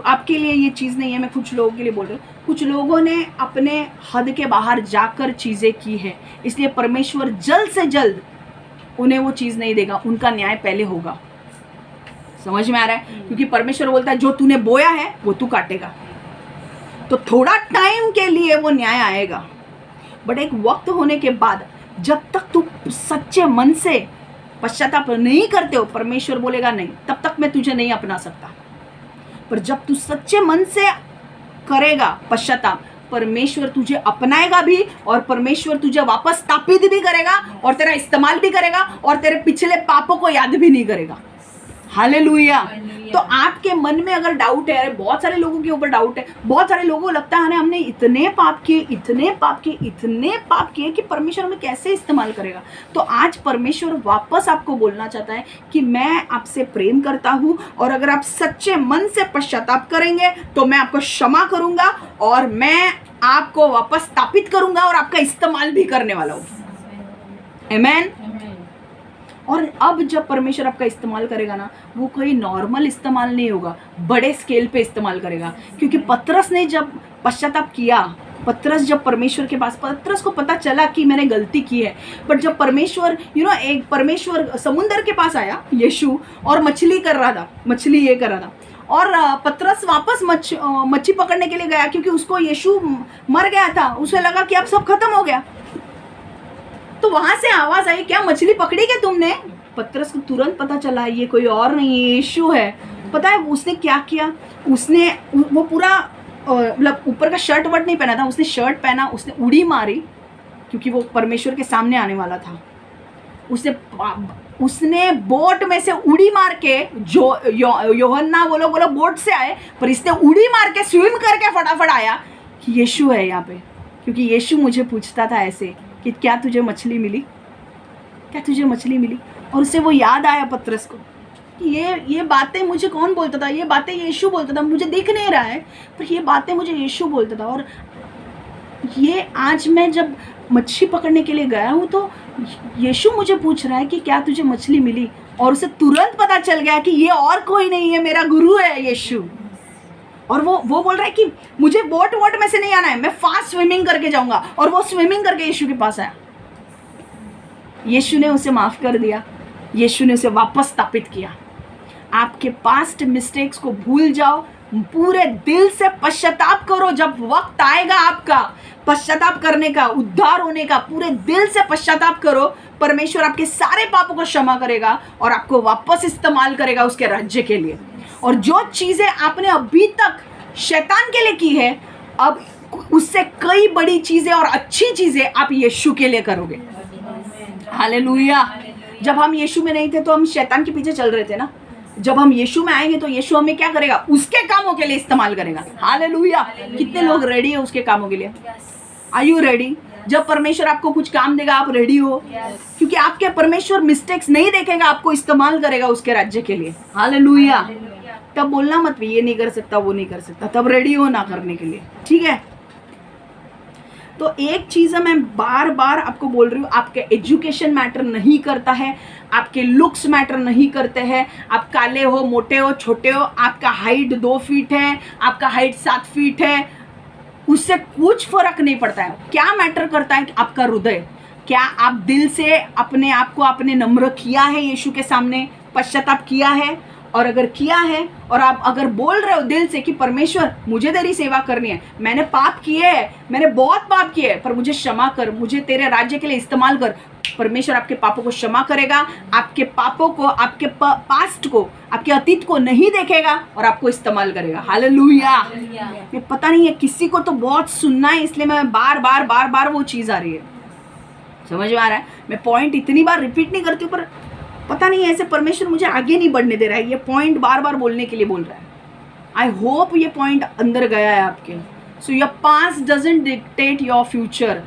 आपके लिए ये चीज़ नहीं है, मैं कुछ लोगों के लिए बोल रही हूँ, कुछ लोगों ने अपने हद के बाहर जाकर चीज़ें की हैं, इसलिए परमेश्वर जल्द से जल्द उन्हें वो चीज़ नहीं देगा, उनका न्याय पहले होगा। समझ में आ रहा है? क्योंकि परमेश्वर बोलता है जो तूने बोया है वो तू काटेगा। तो थोड़ा टाइम के लिए वो न्याय आएगा, बट एक वक्त होने के बाद, जब तक तू सच्चे मन से पश्चाताप नहीं करते हो, परमेश्वर बोलेगा नहीं, तब तक मैं तुझे नहीं अपना सकता। पर जब तू सच्चे मन से करेगा पश्चाताप, परमेश्वर तुझे अपनाएगा भी, और परमेश्वर तुझे वापस स्थापित भी करेगा, और तेरा इस्तेमाल भी करेगा, और तेरे पिछले पापों को याद भी नहीं करेगा। हालेलुया। तो आपके मन में अगर डाउट है, बहुत सारे लोगों के ऊपर डाउट है, बहुत सारे लोगों को लगता है हमने इतने पाप किए कि परमेश्वर हमें कैसे इस्तेमाल करेगा। तो आज परमेश्वर वापस आपको बोलना चाहता है कि मैं आपसे प्रेम करता हूँ, और अगर आप सच्चे मन से पश्चाताप करेंगे तो मैं आपको क्षमा करूँगा, और मैं आपको वापस स्थापित करूँगा, और आपका इस्तेमाल भी करने वाला हूँ। आमीन। और अब जब परमेश्वर आपका इस्तेमाल करेगा ना, वो कोई नॉर्मल इस्तेमाल नहीं होगा, बड़े स्केल पे इस्तेमाल करेगा। क्योंकि पतरस ने जब पश्चाताप किया, पतरस जब परमेश्वर के पास, पतरस को पता चला कि मैंने गलती की है, बट जब परमेश्वर एक परमेश्वर समुंदर के पास आया यीशु, और मछली कर रहा था, और पतरस वापस मच्छी पकड़ने के लिए गया, क्योंकि उसको यीशु मर गया था, उसे लगा कि अब सब खत्म हो गया। तो वहां से आवाज आई, क्या मछली पकड़ी क्या तुमने? पतरस को तुरंत पता चला ये कोई और नहीं, यीशु है। पता है उसने क्या किया? उसने वो पूरा मतलब ऊपर का शर्ट वर्ट नहीं पहना था, उसने शर्ट पहना, उसने उड़ी मारी, क्योंकि वो परमेश्वर के सामने आने वाला था। उसने बोट में से उड़ी मार के, जो यूहन्ना वो लोग बोट से आए, पर इसने उड़ी मार के स्विम करके फटाफट आया कि यीशु है यहाँ पे। क्योंकि यीशु मुझे पूछता था ऐसे कि क्या तुझे मछली मिली, और उससे वो याद आया पतरस को कि ये बातें मुझे कौन बोलता था, ये बातें यीशु बोलता था, मुझे दिख नहीं रहा है पर ये बातें मुझे यीशु बोलता था। और ये आज मैं जब मच्छी पकड़ने के लिए गया हूँ तो यीशु मुझे पूछ रहा है कि क्या तुझे मछली मिली, और उसे तुरंत पता चल गया कि ये और कोई नहीं है, मेरा गुरु है यीशु। और वो बोल रहा है कि मुझे बोट में से नहीं आना है, मैं फास्ट स्विमिंग करके जाऊंगा, और वो स्विमिंग करके यीशु के पास आया। यीशु ने उसे माफ कर दिया, यीशु ने उसे वापस स्थापित किया। आपके पास्ट मिस्टेक्स को भूल जाओ, पूरे दिल से पश्चाताप करो। जब वक्त आएगा आपका पश्चाताप करने का, उद्धार होने का, पूरे दिल से पश्चाताप करो। परमेश्वर आपके सारे पापों को क्षमा करेगा और आपको वापस इस्तेमाल करेगा उसके राज्य के लिए। और जो चीजें आपने अभी तक शैतान के लिए की है, अब उससे कई बड़ी चीजें और अच्छी चीजें आप यीशु के लिए करोगे। हालेलुया। जब हम यीशु में नहीं थे तो हम शैतान के पीछे चल रहे थे ना। जब हम यीशु में आएंगे तो यीशु हमें क्या करेगा? उसके कामों के लिए इस्तेमाल करेगा। हालेलुया। कितने लोग रेडी है उसके कामों के लिए? Are you ready? जब परमेश्वर आपको कुछ काम देगा आप रेडी हो? क्योंकि आपके परमेश्वर मिस्टेक्स नहीं देखेगा, आपको इस्तेमाल करेगा उसके राज्य के लिए। हालेलुया। तब बोलना मत ये नहीं कर सकता, वो नहीं कर सकता, तब रेडी हो ना करने के लिए। ठीक है। तो एक चीज है, मैं बार बार आपको बोल रही हूँ, आपके एजुकेशन मैटर नहीं करता है, आपके लुक्स मैटर नहीं करते हैं। आप काले हो, मोटे हो, छोटे हो, आपका हाइट 2 फीट है, आपका हाइट 7 फीट है, उससे कुछ फर्क नहीं पड़ता है। क्या मैटर करता है? आपका हृदय। क्या आप दिल से अपने आप को आपने नम्र किया है यीशु के सामने, पश्चाताप किया है? और अगर किया है और आप अगर बोल रहे हो दिल से कि परमेश्वर मुझे तेरी सेवा करनी है, मैंने पाप किए हैं, मैंने बहुत पाप किए हैं, पर मुझे क्षमा कर, मुझे तेरे राज्य के लिए इस्तेमाल कर। परमेश्वर आपके पापों को क्षमा करेगा, आपके पापों को, आपके पास्ट को, आपके अतीत को नहीं देखेगा और आपको इस्तेमाल करेगा। हालेलुया। ये पता नहीं है किसी को तो बहुत सुनना है, इसलिए मैं बार बार वो चीज़ आ रही है। समझ में आ रहा है? मैं पॉइंट इतनी बार रिपीट नहीं करती हूँ, पर पता नहीं ऐसे परमेश्वर मुझे आगे नहीं बढ़ने दे रहा है। ये पॉइंट बार बार बोलने के लिए बोल रहा है। आई होप ये पॉइंट अंदर गया है आपके। So your past doesn't dictate your future.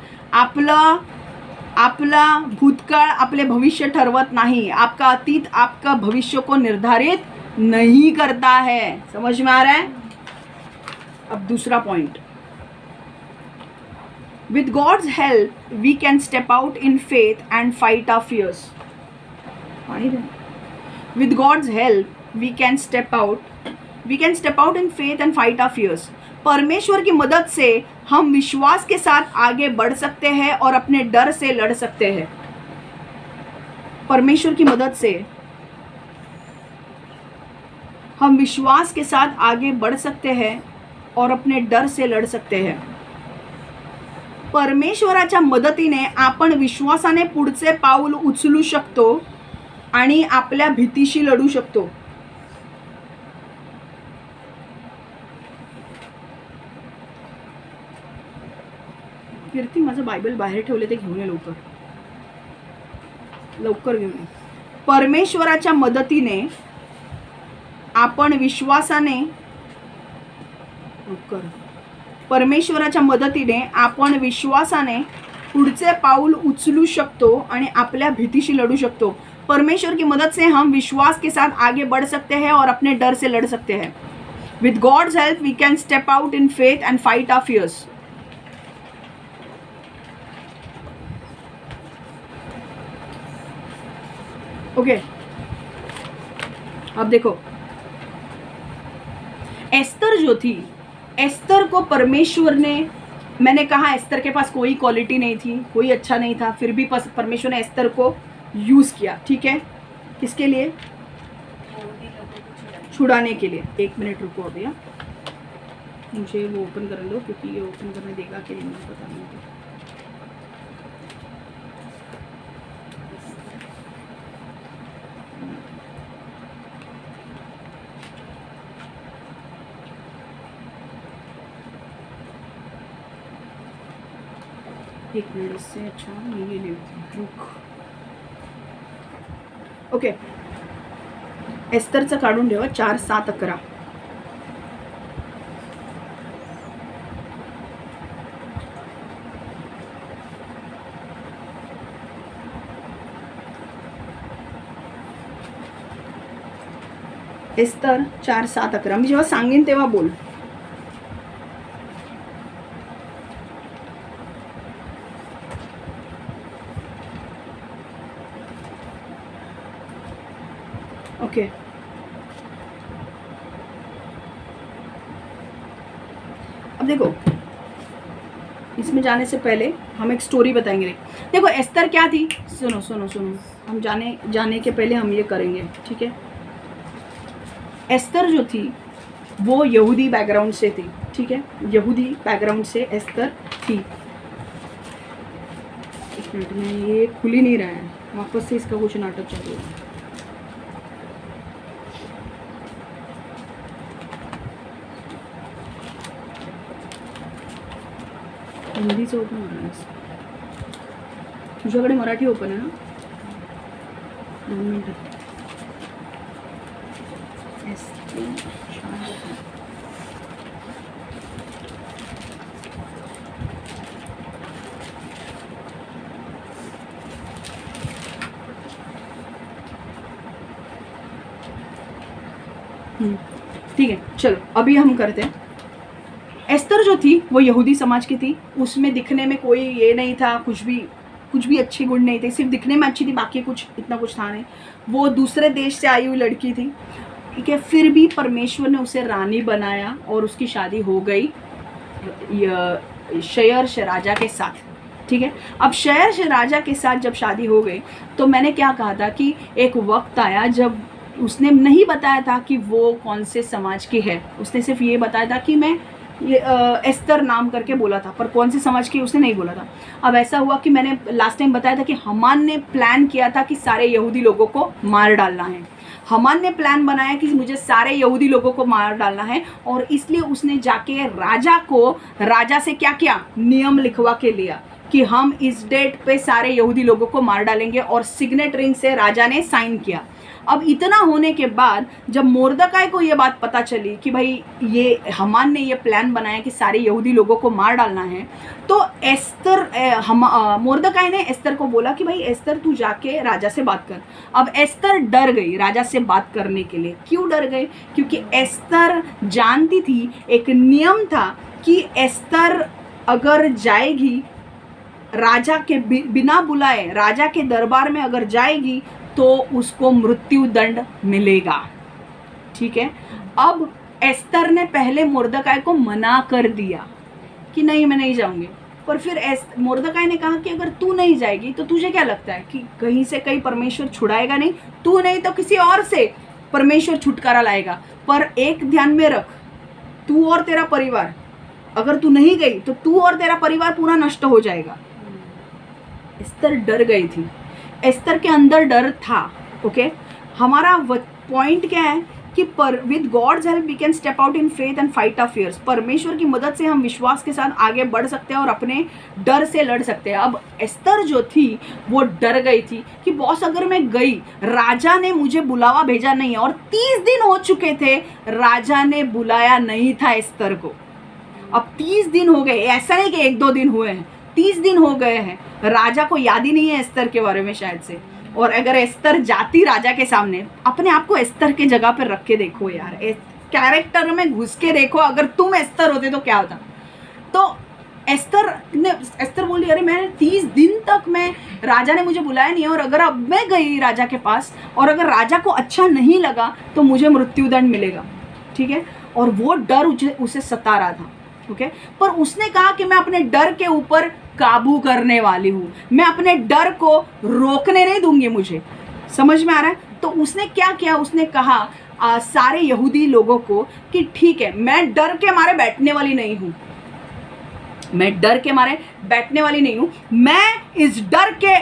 आपला भूतकाळ आपले भविष्य ठरवत नाही. आपका अतीत आपका भविष्य को निर्धारित नहीं करता है. समझ में आ रहा है? अब दूसरा point. With God's help, we can step out in faith and fight our fears. With God's help, we can step out in faith and fight our fears. परमेश्वर की मदद से हम विश्वास के साथ आगे बढ़ सकते हैं और अपने डर से लड़ सकते हैं. परमेश्वर की मदद से हम विश्वास के साथ आगे बढ़ सकते हैं और अपने डर से लड़ सकते हैं. परमेश्वराच्या मदतीने आपण विश्वासाने पुढचे पाऊल उचलू शकतो आणि आपल्या भीतीशी लढू शकतो. कीर्ती, माझं बायबल बाहेर ठेवले ते घेऊन ये लवकर घेऊन ये. परमेश्वराच्या मदतीने आपण विश्वासाने परमेश्वराच्या मदतीने आपण विश्वासाने पुढचे पाऊल उचलू शकतो आणि आपल्या भीतीशी लड़ू शकतो. परमेश्वर की मदद से हम विश्वास के साथ आगे बढ़ सकते हैं और अपने डर से लड़ सकते हैं. With God's help, we can step out in faith and fight our fears. Okay, अब देखो, एस्तर जो थी, एस्तर को परमेश्वर ने, मैंने कहा एस्तर के पास कोई क्वालिटी नहीं थी, कोई अच्छा नहीं था, फिर भी परमेश्वर ने एस्तर को यूज़ किया. ठीक है, किसके लिए? छुड़ाने के लिए. 1 मिनट रुको भैया, मुझे वो ओपन कर लो क्योंकि ये ओपन करने देगा कि नहीं मुझे पता नहीं. एक मिनट, इससे अच्छा मैं ये लेती हूँ. ओके, एस्तरचं काढून ठेवा. 4, 7, 11. एस्तर 4, 7, 11. मी जेव्हा सांगेन तेव्हा बोल. ओके, अब देखो, इसमें जाने से पहले हम एक स्टोरी बताएंगे। देखो एस्तर क्या थी, सुनो सुनो सुनो, हम जाने के पहले हम ये करेंगे, ठीक है। एस्तर जो थी वो यहूदी बैकग्राउंड से थी, ठीक है, यहूदी बैकग्राउंड से एस्तर थी। एक मिनट में ये खुल ही नहीं रहा है, वापस से इसका कुछ नाटक चालू है। हिंदीचं ओपन होणार तुझ्याकडे मराठी ओपन आहे ना? 2 मिनटं. ठीक है, चलो अभी हम करते हैं। एस्तर जो थी वो यहूदी समाज की थी, उसमें दिखने में कोई ये नहीं था, कुछ भी अच्छे गुण नहीं थे, सिर्फ दिखने में अच्छी थी, बाकी कुछ इतना कुछ था नहीं। वो दूसरे देश से आई हुई लड़की थी, ठीक है, फिर भी परमेश्वर ने उसे रानी बनाया और उसकी शादी हो गई शयर्श राजा के साथ, ठीक है। अब शयर्श राजा के साथ जब शादी हो गई तो मैंने क्या कहा था कि एक वक्त आया जब उसने नहीं बताया था कि वो कौन से समाज की है, उसने सिर्फ ये बताया था कि मैं ये एस्तर नाम करके बोला था, पर कौन से समाज की उसने नहीं बोला था। अब ऐसा हुआ कि मैंने लास्ट टाइम बताया था कि हमान ने प्लान किया था कि सारे यहूदी लोगों को मार डालना है। हमान ने प्लान बनाया कि मुझे सारे यहूदी लोगों को मार डालना है, और इसलिए उसने जाके राजा से क्या किया, नियम लिखवा के लिया कि हम इस डेट पे सारे यहूदी लोगों को मार डालेंगे, और सिग्नेट रिंग से राजा ने साइन किया। अब इतना होने के बाद जब मोर्दकाई को ये बात पता चली कि भाई ये हमान ने ये प्लान बनाया कि सारे यहूदी लोगों को मार डालना है, तो मोर्दकाई ने एस्तर को बोला कि भाई एस्तर तू जाके राजा से बात कर। अब एस्तर डर गई राजा से बात करने के लिए। क्यों डर गई? क्योंकि एस्तर जानती थी, एक नियम था कि एस्तर अगर जाएगी राजा के बिना बुलाए, राजा के दरबार में अगर जाएगी तो उसको मृत्यु दंड मिलेगा, ठीक है। अब एस्तर ने पहले मोर्दकाई को मना कर दिया कि नहीं मैं नहीं जाऊंगी, पर फिर मोर्दकाई ने कहा कि अगर तू नहीं जाएगी तो तुझे क्या लगता है कि कहीं से कहीं परमेश्वर छुड़ाएगा नहीं, तू नहीं तो किसी और से परमेश्वर छुटकारा लाएगा। पर एक ध्यान में रख, तू और तेरा परिवार, अगर तू नहीं गई तो तू और तेरा परिवार पूरा नष्ट हो जाएगा। एस्तर डर गई थी, एस्तर के अंदर डर था, ओके। हमारा पॉइंट क्या है कि with God's help we can step out in faith and fight of fears. परमेश्वर की मदद से हम विश्वास के साथ आगे बढ़ सकते हैं और अपने डर से लड़ सकते हैं। अब एस्तर जो थी वो डर गई थी कि बॉस अगर मैं गई, राजा ने मुझे बुलावा भेजा नहीं है, और 30 दिन हो चुके थे राजा ने बुलाया नहीं था एस्तर को। अब 30 दिन हो गए, ऐसा नहीं कि 1-2 दिन हुए हैं, 30 दिन हो गए हैं, राजा को याद ही नहीं है एस्तर के बारे में शायद से। और अगर एस्तर जाती राजा के सामने, अपने आप को एस्तर के जगह पर रख के देखो यार, कैरेक्टर में घुस के देखो, अगर तुम एस्तर होते तो क्या होता। तो एस्तर बोली अरे मैं 30 दिन तक मैं, राजा ने मुझे बुलाया नहीं है, और अगर अब मैं गई राजा के पास और अगर राजा को अच्छा नहीं लगा तो मुझे मृत्युदंड मिलेगा, ठीक है। और वो डर उसे सता रहा था, ओके। पर उसने कहा कि मैं अपने डर के ऊपर काबू करने वाली हूँ, मैं अपने डर को रोकने नहीं दूंगी, मुझे समझ में आ रहा है। तो उसने क्या किया, उसने कहा सारे यहूदी लोगों को कि ठीक है मैं डर के मारे बैठने वाली नहीं हूँ, मैं डर के मारे बैठने वाली नहीं हूँ, मैं इस डर के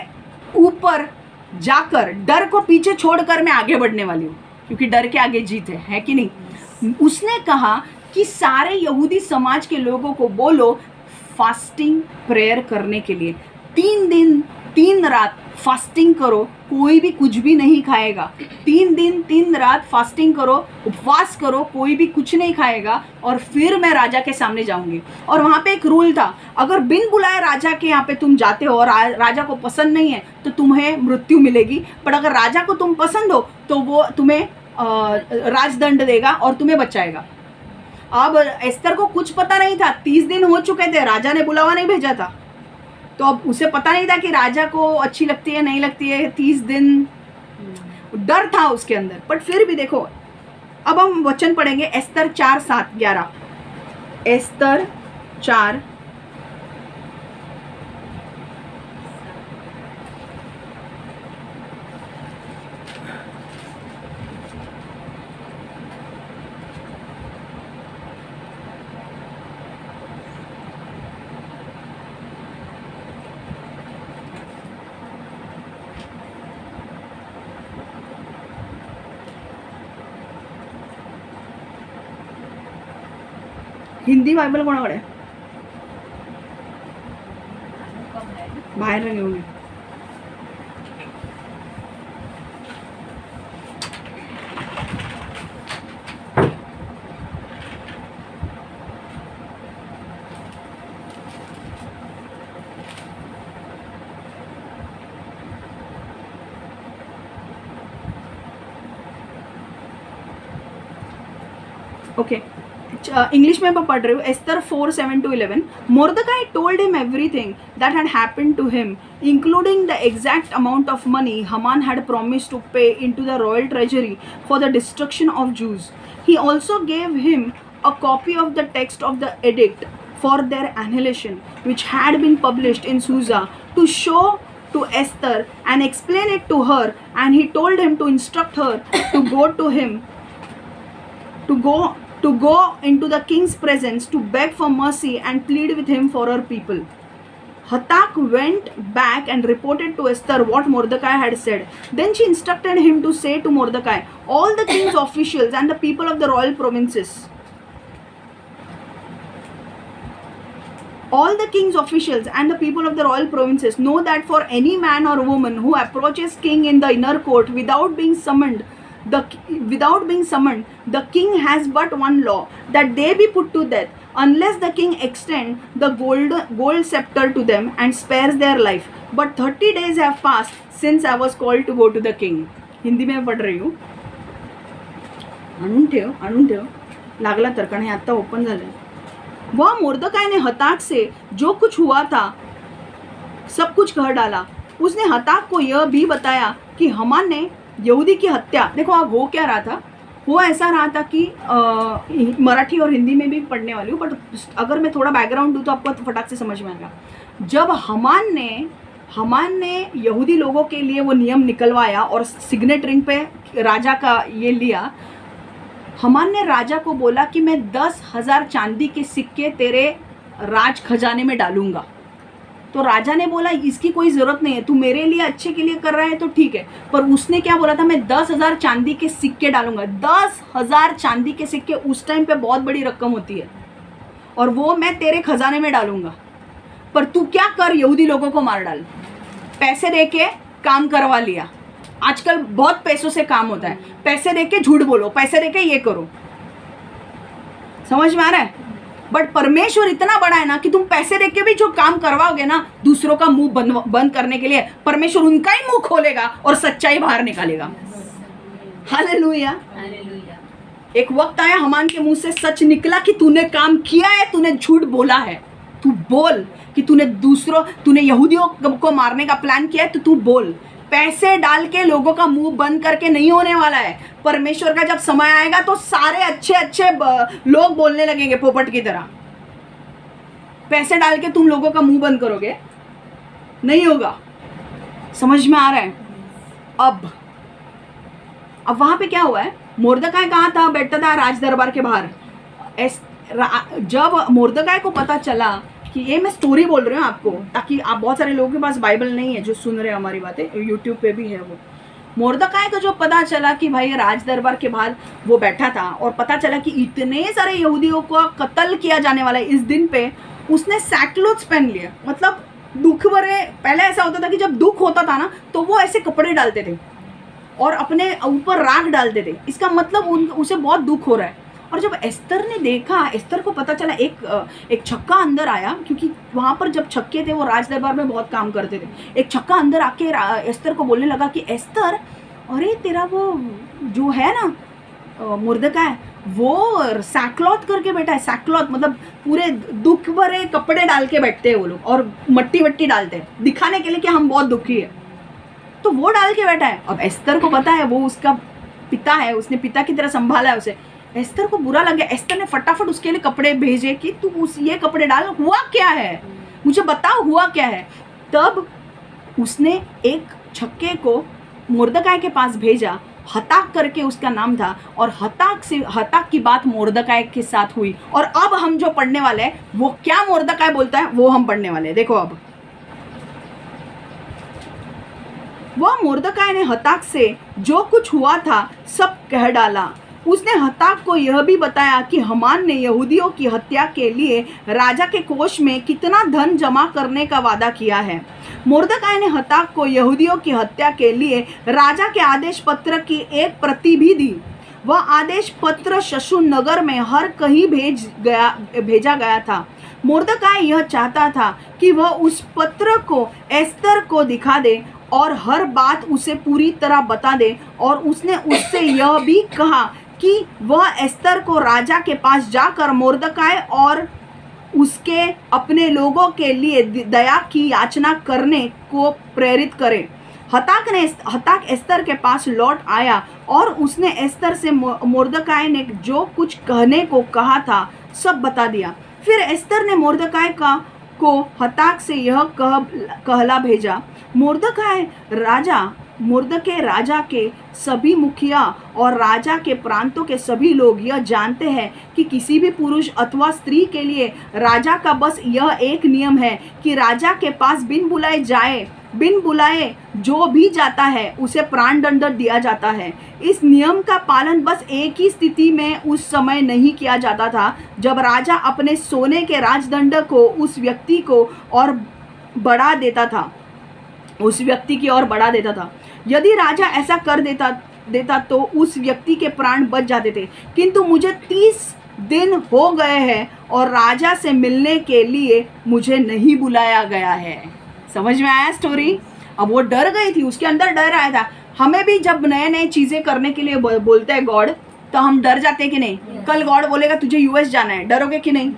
ऊपर जाकर, डर को पीछे छोड़कर मैं आगे बढ़ने वाली हूँ, क्योंकि डर के आगे जीत है कि नहीं। उसने कहा कि सारे यहूदी समाज के लोगों को बोलो फास्टिंग प्रेयर करने के लिए, 3 दिन 3 रात फास्टिंग करो, कोई भी कुछ भी नहीं खाएगा। 3 दिन 3 रात फास्टिंग करो, उपवास करो, कोई भी कुछ नहीं खाएगा, और फिर मैं राजा के सामने जाऊंगी। और वहाँ पे एक रूल था, अगर बिन बुलाए राजा के यहाँ पे तुम जाते हो और राजा को पसंद नहीं है तो तुम्हें मृत्यु मिलेगी, पर अगर राजा को तुम पसंद हो तो वो तुम्हें राजदंड देगा और तुम्हें बचाएगा। अब एस्तर को कुछ पता नहीं था, 30 दिन हो चुके थे, राजा ने बुलावा नहीं भेजा था, तो अब उसे पता नहीं था कि राजा को अच्छी लगती है नहीं लगती है। 30 दिन डर था उसके अंदर। बट फिर भी देखो, अब हम वचन पढ़ेंगे एस्तर 4:7-11। एस्तर 4 हिंदी बायबल कोणाकडे आहे? कम आहे ना. बाहेर घेऊन ये. ओके, इंग्लिश में मैं पढ़ रही हूँ. Esther 4:7-11. Mordecai told him everything that had happened to him, including the exact amount of money Haman had promised to pay into the royal treasury for the destruction of Jews. He also gave him a copy of the text of the edict for their annihilation, which had been published in Susa, to show to Esther and explain it to her, and he told him to instruct her to go to him, to go into the king's presence to beg for mercy and plead with him for her people. Hatak went back and reported to Esther what Mordecai had said. Then she instructed him to say to Mordecai, all the king's officials and the people of the royal provinces, all the king's officials and the people of the royal provinces know that for any man or woman who approaches king in the inner court without being summoned, the king has but one law, that they be put to death, unless the king extend the gold scepter to them and spares their life. But 30 days have passed since I was called to go to the king. Hindi में पढ़ रही हूँ. आणून ठेव लागला तर, कारण हे आत्ता ओपन झालं. वह मुर्दकाय ने हताक से जो कुछ हुआ था सब कुछ कह डाला. उसने हताक को यह भी बताया कि हमान ने यहूदी की हत्या. देखो अब हो क्या रहा था, वो ऐसा रहा था कि मराठी और हिंदी में भी पढ़ने वाली हूँ, बट अगर मैं थोड़ा बैकग्राउंड दूँ तो आपको फटाक से समझ में आएगा. जब हमान ने यहूदी लोगों के लिए वो नियम निकलवाया और सिग्नेट रिंग पे राजा का ये लिया, हमान ने राजा को बोला कि मैं 10,000 चांदी के सिक्के तेरे राज खजाने में डालूंगा. तो राजा ने बोला इसकी कोई ज़रूरत नहीं है, तू मेरे लिए अच्छे के लिए कर रहा है तो ठीक है. पर उसने क्या बोला था, मैं 10,000 चांदी के सिक्के डालूंगा. 10,000 चांदी के सिक्के उस टाइम पे बहुत बड़ी रकम होती है, और वो मैं तेरे खजाने में डालूंगा. पर तू क्या कर, यहूदी लोगों को मार डाल. पैसे दे के काम करवा लिया. आजकल बहुत पैसों से काम होता है. पैसे दे के झूठ बोलो, पैसे दे के ये करो. समझ में आ रहा है? बट परमेश्वर इतना बड़ा है ना कि तुम पैसे दे के भी जो काम करवाओगे ना दूसरों का मुंह बंद करने के लिए, परमेश्वर उनका ही मुंह खोलेगा और सच्चाई बाहर निकालेगा. हालेलुया. एक वक्त आया हमान के मुंह से सच निकला कि तूने काम किया है, तूने झूठ बोला है. तू बोल कि तूने यहूदियों को मारने का प्लान किया है, तो तू बोल. पैसे डाल के लोगों का मुंह बंद करके नहीं होने वाला है. परमेश्वर का जब समय आएगा तो सारे अच्छे लोग बोलने लगेंगे पोपट की तरह. पैसे डाल के तुम लोगों का मुंह बंद करोगे, नहीं होगा. समझ में आ रहा है? अब वहां पे क्या हुआ है, मुर्दकाय कहाँ था, बैठता था राज दरबार के बाहर. जब मुर्दकाय को पता चला कि ये, मैं स्टोरी बोल रही हूँ आपको ताकि आप, बहुत सारे लोगों के पास बाइबल नहीं है जो सुन रहे हैं हमारी बातें, यूट्यूब पे भी है वो. मुर्दकाय को जो पता चला कि भाई राज दरबार के बाहर वो बैठा था और पता चला कि इतने सारे यहूदियों को कत्ल किया जाने वाला है इस दिन पे, उसने सैकलोथ्स पहन लिया. मतलब दुख भरे. पहले ऐसा होता था कि जब दुख होता था ना तो वो ऐसे कपड़े डालते थे और अपने ऊपर राख डालते थे. इसका मतलब उसे बहुत दुख हो रहा है. और जब एस्तर ने देखा, एस्तर को पता चला, एक छक्का अंदर आया, क्योंकि वहाँ पर जब छक्के थे वो राज दरबार में बहुत काम करते थे. एक छक्का अंदर आके एस्तर को बोलने लगा कि एस्तर, अरे तेरा वो जो है ना मुर्दकाय, वो सैकलॉथ करके बैठा है. सैकलॉथ मतलब पूरे दुख भरे कपड़े डाल के बैठते हैं वो लोग, और मट्टी वट्टी डालते हैं दिखाने के लिए कि हम बहुत दुखी है. तो वो डाल के बैठा है. अब एस्तर को पता है वो उसका पिता है, उसने पिता की तरह संभाला है उसे. एस्तर को बुरा लगा. एस्तर ने फटाफट उसके लिए कपड़े भेजे कि तू ये कपड़े डाल, हुआ क्या है, मुझे बताओ हुआ क्या है. तब उसने एक छक्के को मुर्दकाय के पास भेजा. हताक करके उसका नाम था, और हताक की बात मुर्दकाय के साथ हुई. और अब हम जो पढ़ने वाले हैं वो क्या मुर्दकाय बोलता है वो हम पढ़ने वाले हैं. देखो, अब वह मुर्दकाय ने हताक से जो कुछ हुआ था सब कह डाला. उसने हताक को यह भी बताया कि हामान ने यहूदियों की हत्या के लिए राजा के कोष में कितना धन जमा करने का वादा किया है। मुर्दकाय ने हताक को यहूदियों की हत्या के लिए राजा के आदेश पत्र की एक प्रति भी दी। वह आदेश पत्र शशून नगर में हर कहीं भेजा गया था। मुर्दकाय यह चाहता था कि वह उस पत्र को एस्तर को दिखा दे और हर बात उसे पूरी तरह बता दे, और उसने उससे यह भी कहा कि वह एस्तर को राजा के पास जाकर मुर्दकाय और उसके अपने लोगों के लिए दया की याचना करने को प्रेरित करे। हताक एस्तर के पास लौट आया और उसने एस्तर से मुर्दकाय ने जो कुछ कहने को कहा था सब बता दिया। फिर एस्तर ने मुर्दकाय को हताक से यह कहला भेजा, मुर्दके राजा के सभी मुखिया और राजा के प्रांतों के सभी लोग यह जानते हैं कि किसी भी पुरुष अथवा स्त्री के लिए राजा का बस यह एक नियम है कि राजा के पास बिन बुलाए जो भी जाता है उसे प्राण दंड दिया जाता है। इस नियम का पालन बस एक ही स्थिति में उस समय नहीं किया जाता था, जब राजा अपने सोने के राजदंड को उस व्यक्ति को और बढ़ा देता था। यदि राजा ऐसा कर देता तो उस व्यक्ति के प्राण बच जाते थे। किंतु मुझे 30 दिन हो गए हैं और राजा से मिलने के लिए मुझे नहीं बुलाया गया है। समझ में आया स्टोरी? अब वो डर गई थी, उसके अंदर डर आया था। हमें भी जब नए नए चीज़ें करने के लिए बोलते हैं गॉड, तो हम डर जाते हैं कि नहीं? कल गॉड बोलेगा तुझे यूएस जाना है, डरोगे कि नहीं?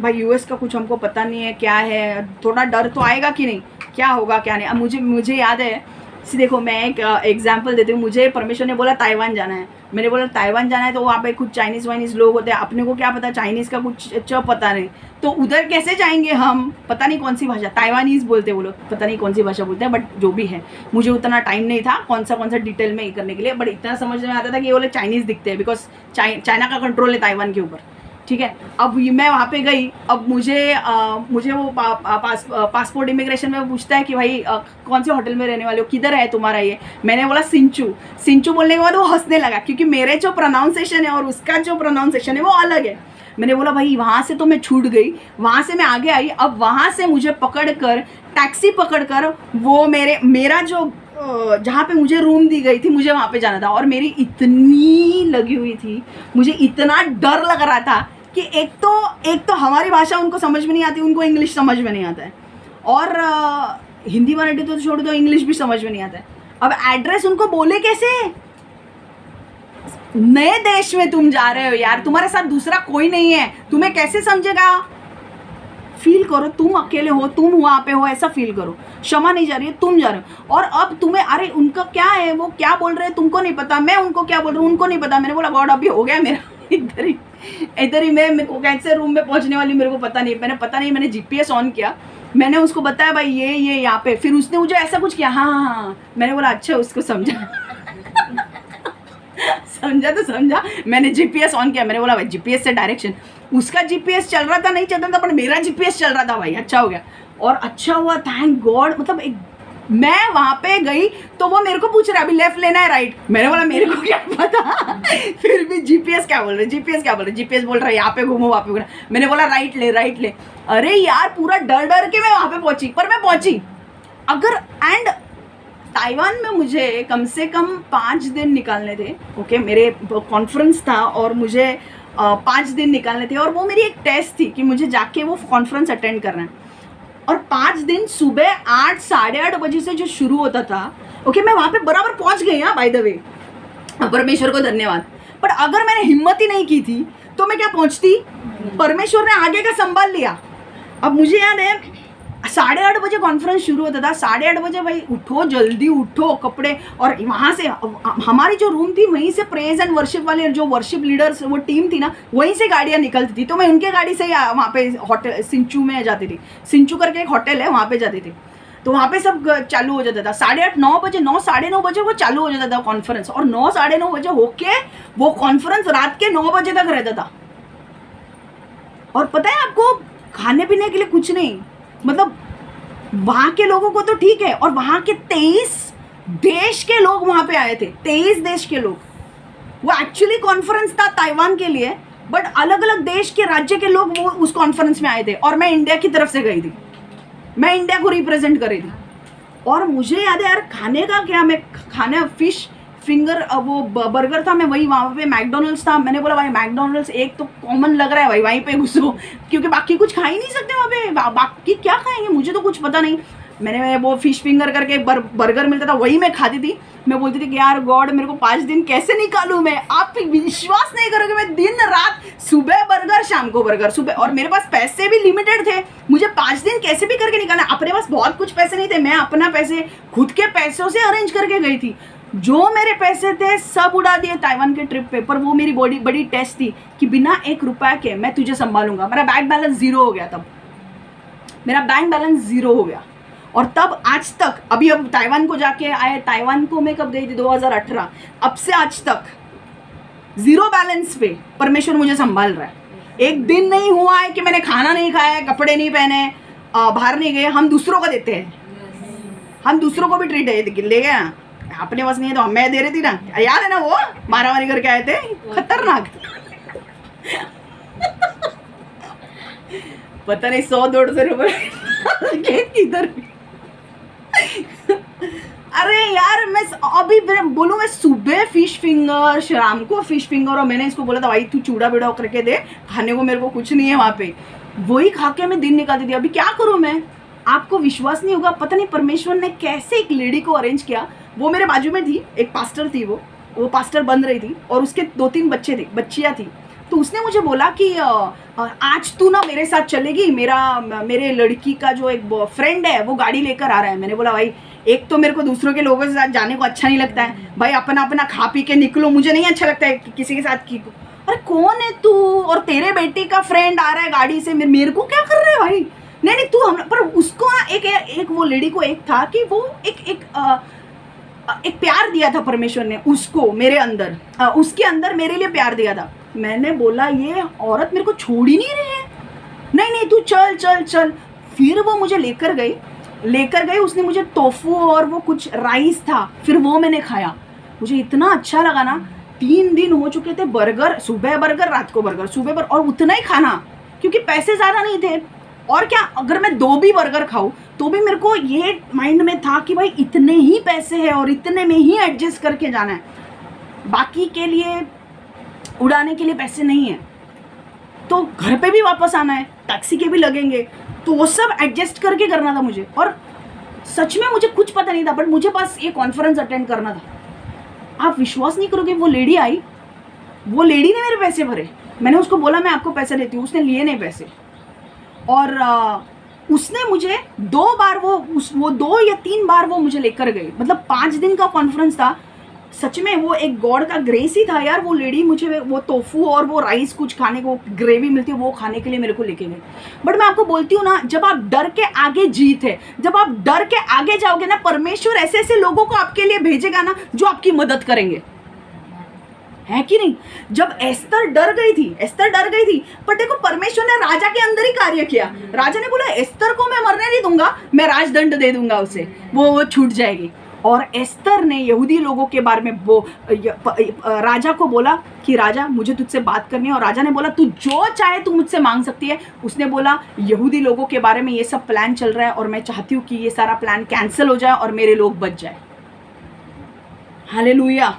भाई यूएस का कुछ हमको पता नहीं है क्या है, थोड़ा डर तो आएगा कि नहीं, क्या होगा क्या नहीं। अब मुझे याद है, देखो मैं एक एग्जांपल देती हूँ। मुझे परमेश्वर ने बोला ताइवान जाना है। मैंने बोला ताइवान जाना है तो वहाँ पे कुछ चाइनीज़ वाइनीज़ लोग होते हैं, अपने को क्या पता, चाइनीज़ का कुछ पता नहीं, तो उधर कैसे जाएंगे हम? पता नहीं कौन सी भाषा, ताइवानीज़ बोलते हैं वो लोग, पता नहीं कौन सी भाषा बोलते हैं, बट जो भी है, मुझे उतना टाइम नहीं था कौन सा डिटेल में करने के लिए, बट इतना समझ में आता था कि ये बोले चाइनीज़ दिखते हैं, बिकॉज चाइना का कंट्रोल है ताइवान के ऊपर, ठीक है। अब मैं वहाँ पे गई, अब मुझे वो पासपोर्ट इमिग्रेशन में पूछता है कि भाई कौन से होटल में रहने वाले हो, किधर है तुम्हारा ये। मैंने बोला सिंचू बोलने के बाद वो हंसने लगा, क्योंकि मेरे जो प्रोनाउंसिएशन है और उसका जो प्रोनाउंसिएशन है वो अलग है। मैंने बोला भाई वहाँ से तो मैं छूट गई, वहाँ से मैं आगे आई, अब वहाँ से मुझे टैक्सी पकड़कर वो मेरा जो जहाँ पे मुझे रूम दी गई थी मुझे वहाँ पे जाना था। और मेरी इतनी लगी हुई थी, मुझे इतना डर लग रहा था कि एक तो हमारी भाषा उनको समझ में नहीं आती, उनको इंग्लिश समझ में नहीं आता है, और हिंदी मराठी तो छोड़ दो, इंग्लिश भी समझ में नहीं आता है। अब एड्रेस उनको बोले कैसे? नए देश में तुम जा रहे हो यार, तुम्हारे साथ दूसरा कोई नहीं है, तुम्हें कैसे समझेगा? फील करो तुम अकेले हो, तुम वहाँ पे हो, ऐसा फील करो। क्षमा नहीं जा रही है, तुम जा रहे हो, और अब तुम्हें अरे उनका क्या है, वो क्या बोल रहे हैं तुमको नहीं पता, मैं उनको क्या बोल रहा हूँ उनको नहीं पता। मैंने बोला गॉड अभी हो गया मेरा, इधर ही मैं को कैसे रूम में पहुँचने वाली मेरे को पता नहीं। मैंने जीपीएस ऑन किया, मैंने उसको बताया भाई ये यहाँ पे, फिर उसने मुझे ऐसा कुछ किया, हाँ। मैंने बोला अच्छा उसको समझा समझा। मैंने जीपीएस ऑन किया, मैंने बोला भाई जीपीएस से डायरेक्शन, उसका जीपीएस चल रहा था नहीं चलता था, पर मेरा जीपीएस चल रहा था भाई, अच्छा हो गया। और अच्छा हुआ, थैंक गॉड। मतलब मैं वहाँ पे गई तो वो मेरे को पूछ रहा है अभी लेफ्ट लेना है राइट, मैंने बोला मेरे को क्या पता फिर भी जीपीएस क्या बोल रहे, जीपीएस बोल रहा है यहाँ पे घूमो वहाँ पे घूमो। मैंने बोला राइट ले। अरे यार पूरा डर के मैं वहाँ पे पहुँची, पर मैं पहुँची। अगर एंड ताइवान में मुझे कम से कम 5 दिन निकालने थे, ओके, मेरे कॉन्फ्रेंस था और मुझे 5 दिन निकालने थे, और वो मेरी एक टेस्ट थी कि मुझे जाके वो कॉन्फ्रेंस अटेंड करना है। और 5 दिन सुबह 8 साढ़े 8 बजे से जो शुरू होता था, ओके, मैं वहाँ पे बराबर पहुँच गई, हाँ, बाय द वे, परमेश्वर को धन्यवाद। पर अगर मैंने हिम्मत ही नहीं की थी तो मैं क्या पहुँचती? परमेश्वर ने आगे का संभाल लिया। अब मुझे याद है 8:30 बजे कॉन्फ्रेंस शुरू होता था, 8:30 बजे भाई उठो, जल्दी उठो, कपड़े, और वहाँ से हमारी जो रूम थी वहीं से प्रेज एंड वर्शिप वाले जो वर्शिप लीडर्स वो टीम थी ना, वहीं से गाड़ियाँ निकलती थी, तो मैं उनके गाड़ी से ही वहाँ पे होटल सिंचू में जाती थी। सिंचू करके एक होटल है, वहाँ पे जाती थी, तो वहाँ पे सब चालू हो जाता था। 8:30 9 बजे 9 साढ़े 9 बजे वो चालू हो जाता था कॉन्फ्रेंस, और 9 साढ़े 9 बजे होके वो कॉन्फ्रेंस रात के 9 बजे तक रहता था। और पता है आपको, खाने पीने के लिए कुछ नहीं, मतलब वहाँ के लोगों को तो ठीक है, और वहाँ के 23 देश के लोग वहाँ पे आए थे, 23 देश के लोग, वो एक्चुअली कॉन्फ्रेंस था ताइवान के लिए, बट अलग अलग देश के राज्य के लोग वो उस कॉन्फ्रेंस में आए थे और मैं इंडिया की तरफ से गई थी, मैं इंडिया को रिप्रेजेंट कर रही थी। और मुझे याद है यार, खाने का क्या, मैं खाने फिश फिंगर वो बर्गर था, मैं वही वहाँ पे मैकडोनल्ड्स था, मैंने बोला भाई मैकडोनल्ड्स एक तो कॉमन लग रहा है भाई, वहीं पे घुसो, क्योंकि बाकी कुछ खा ही नहीं सकते वहाँ पे, बाकी क्या खाएंगे मुझे तो कुछ पता नहीं। मैंने वो फिश फिंगर करके एक बर्गर मिलता था, वही मैं खाती थी। मैं बोलती थी कि यार गॉड मेरे को 5 दिन कैसे निकालूं मैं, आप विश्वास नहीं करोगे, मैं दिन रात सुबह बर्गर शाम को बर्गर सुबह, और मेरे पास पैसे भी लिमिटेड थे, मुझे 5 दिन कैसे भी करके निकालना। अपने पास बहुत कुछ पैसे नहीं थे, मैं अपना पैसे खुद के पैसों से अरेंज करके गई थी, जो मेरे पैसे थे सब उड़ा दिए ताइवान के ट्रिप पे। पर वो मेरी बड़ी टेस्ट थी कि बिना 1 रुपया के मैं तुझे संभालूंगा। मेरा बैंक बैलेंस 0 हो गया, तब मेरा बैंक बैलेंस 0 हो गया। और तब आज तक, अभी अब ताइवान को जाके आए, ताइवान को मैं कब गई थी 2018, अब से आज तक 0 बैलेंस पे परमेश्वर मुझे संभाल रहा है। एक दिन नहीं हुआ है कि मैंने खाना नहीं खाया है, कपड़े नहीं पहने, बाहर नहीं गए। हम दूसरों को देते हैं, हम दूसरों को भी ट्रीट है, ले गए अपने पास नहीं है तो मैं दे रही थी ना, याद है ना वो मारामारी करके आए थे, खतरनाक। पता नहीं 100-150 रुपये किधर। अरे यार मैं अभी बोलूँ, मैं सुबह फिश फिंगर, शाम को फिश फिंगर, और मैंने इसको बोला था भाई तू चूड़ा बिड़ा करके दे खाने को, मेरे को कुछ नहीं है वहाँ पे, वही खा के मैं दिन निकालती थी। अभी क्या करूँ मैं, आपको विश्वास नहीं होगा, पता नहीं परमेश्वर ने कैसे एक लेडी को अरेंज किया। वो मेरे बाजू में थी, एक पास्टर थी, वो पास्टर बन रही थी और उसके 2-3 बच्चे थे, बच्चियाँ थी। तो उसने मुझे बोला कि आज तू ना मेरे साथ चलेगी, मेरे लड़की का जो एक फ्रेंड है वो गाड़ी लेकर आ रहा है। मैंने बोला भाई एक तो मेरे को दूसरों के लोगों के साथ जाने को अच्छा नहीं लगता है भाई, अपना अपना खा पी के निकलो, मुझे नहीं अच्छा लगता है किसी के साथ की। अरे कौन है तू, और तेरे बेटे का फ्रेंड आ रहा है गाड़ी से, मेरे को क्या कर रहे है भाई, नहीं तू हम। पर उसको एक वो लेडी को एक था कि वो एक प्यार दिया था परमेश्वर ने उसको, मेरे अंदर, उसके अंदर मेरे लिए प्यार दिया था। मैंने बोला ये औरत मेरे को छोड़ ही नहीं रही है, नहीं तू चल चल चल। फिर वो मुझे लेकर गई, उसने मुझे टोफू और वो कुछ राइस था, फिर वो मैंने खाया, मुझे इतना अच्छा लगा ना। 3 दिन हो चुके थे, बर्गर सुबह, बर्गर रात को, बर्गर सुबह, और उतना ही खाना, क्योंकि पैसे ज़्यादा नहीं थे। और क्या, अगर मैं 2 भी बर्गर खाऊं तो भी मेरे को ये माइंड में था कि भाई इतने ही पैसे हैं और इतने में ही एडजस्ट करके जाना है, बाकी के लिए उड़ाने के लिए पैसे नहीं है, तो घर पे भी वापस आना है, टैक्सी के भी लगेंगे, तो वो सब एडजस्ट करके करना था मुझे। और सच में मुझे कुछ पता नहीं था, बट मुझे बस ये कॉन्फ्रेंस अटेंड करना था। आप विश्वास नहीं करोगे, वो लेडी आई, वो लेडी ने मेरे पैसे भरे। मैंने उसको बोला मैं आपको पैसे देती हूँ, उसने लिए नहीं पैसे, और उसने मुझे 2 बार वो 2 या 3 बार वो मुझे लेकर गई। मतलब 5 दिन का कॉन्फ्रेंस था, सच में वो एक गॉड का ग्रेस ही था यार। वो लेडी मुझे वो टोफू और वो राइस कुछ खाने को, ग्रेवी मिलती है वो खाने के लिए मेरे को लेके गई। बट मैं आपको बोलती हूँ ना, जब आप डर के आगे जीत है, जब आप डर के आगे जाओगे ना, परमेश्वर ऐसे ऐसे लोगों को आपके लिए भेजेगा ना जो आपकी मदद करेंगे, है कि नहीं। जब एस्तर डर गई थी, पर देखो परमेश्वर ने राजा के अंदर ही कार्य किया। राजा ने बोला एस्तर को मैं मरने नहीं दूंगा, मैं राजदंड दे दूंगा उसे, वो छूट जाएगी। और एस्तर ने यहूदी लोगों के बारे में वो राजा को बोला कि राजा मुझे तुझसे बात करनी है, और राजा ने बोला तू जो चाहे तू मुझसे मांग सकती है। उसने बोला यहूदी लोगों के बारे में ये सब प्लान चल रहा है और मैं चाहती हूँ कि ये सारा प्लान कैंसिल हो जाए और मेरे लोग बच जाए। हालेलुया।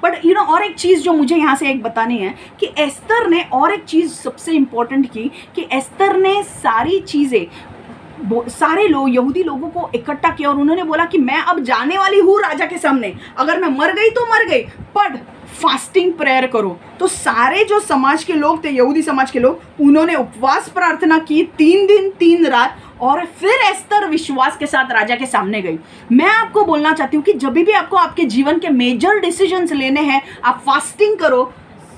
बट और एक चीज़ जो मुझे यहाँ से एक बतानी है कि एस्तर ने और एक चीज़ सबसे इम्पोर्टेंट की कि एस्तर ने सारी चीज़ें, सारे लोग, यहूदी लोगों को इकट्ठा किया और उन्होंने बोला कि मैं अब जाने वाली हूँ राजा के सामने, अगर मैं मर गई तो मर गई, पर फास्टिंग प्रेयर करो। तो सारे जो समाज के लोग थे, यहूदी समाज के लोग, उन्होंने उपवास प्रार्थना की 3 दिन 3 रात, और फिर एस्तर विश्वास के साथ राजा के सामने गई। मैं आपको बोलना चाहती हूँ कि जब भी आपको आपके जीवन के मेजर डिसीजंस लेने हैं, आप फास्टिंग करो,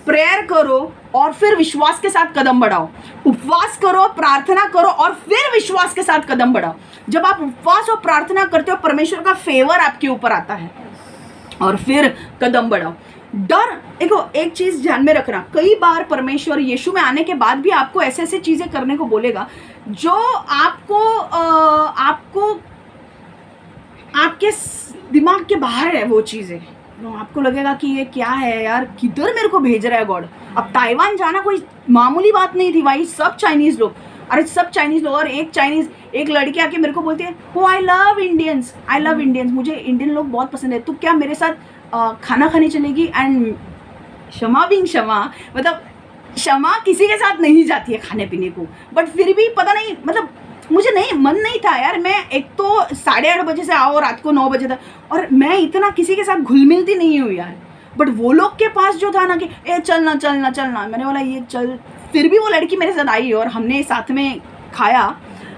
प्रेयर करो और फिर विश्वास के साथ कदम बढ़ाओ। उपवास करो, प्रार्थना करो और फिर विश्वास के साथ कदम बढ़ाओ। जब आप उपवास और प्रार्थना करते हो, परमेश्वर का फेवर आपके ऊपर आता है और फिर कदम बढ़ाओ। डर, देखो एक चीज ध्यान में रखना, कई बार परमेश्वर यीशु में आने के बाद भी आपको ऐसे ऐसे चीजें करने को बोलेगा जो आपको आपके दिमाग के बाहर है। वो चीजें तो आपको लगेगा कि ये क्या है यार, किधर मेरे को भेज रहा है गॉड। अब ताइवान जाना कोई मामूली बात नहीं थी भाई, सब चाइनीज़ लोग, अरे सब चाइनीज़ लोग। और एक लड़की आके मेरे को बोलती है, oh I love Indians, I love Indians, मुझे इंडियन लोग बहुत पसंद है, तो क्या मेरे साथ खाना खाने चलेगी। एंड क्षमा बिंग क्षमा, मतलब क्षमा किसी के साथ नहीं जाती है खाने पीने को, बट फिर भी पता नहीं, मतलब मुझे नहीं, मन नहीं था यार। मैं एक तो 8:30 बजे से आओ रात को 9 बजे तक, और मैं इतना किसी के साथ घुल मिलती नहीं हूँ यार। बट वो लोग के पास जो था ना कि ए चलना चलना चलना, मैंने बोला ये चल। फिर भी वो लड़की मेरे साथ आई और हमने साथ में खाया,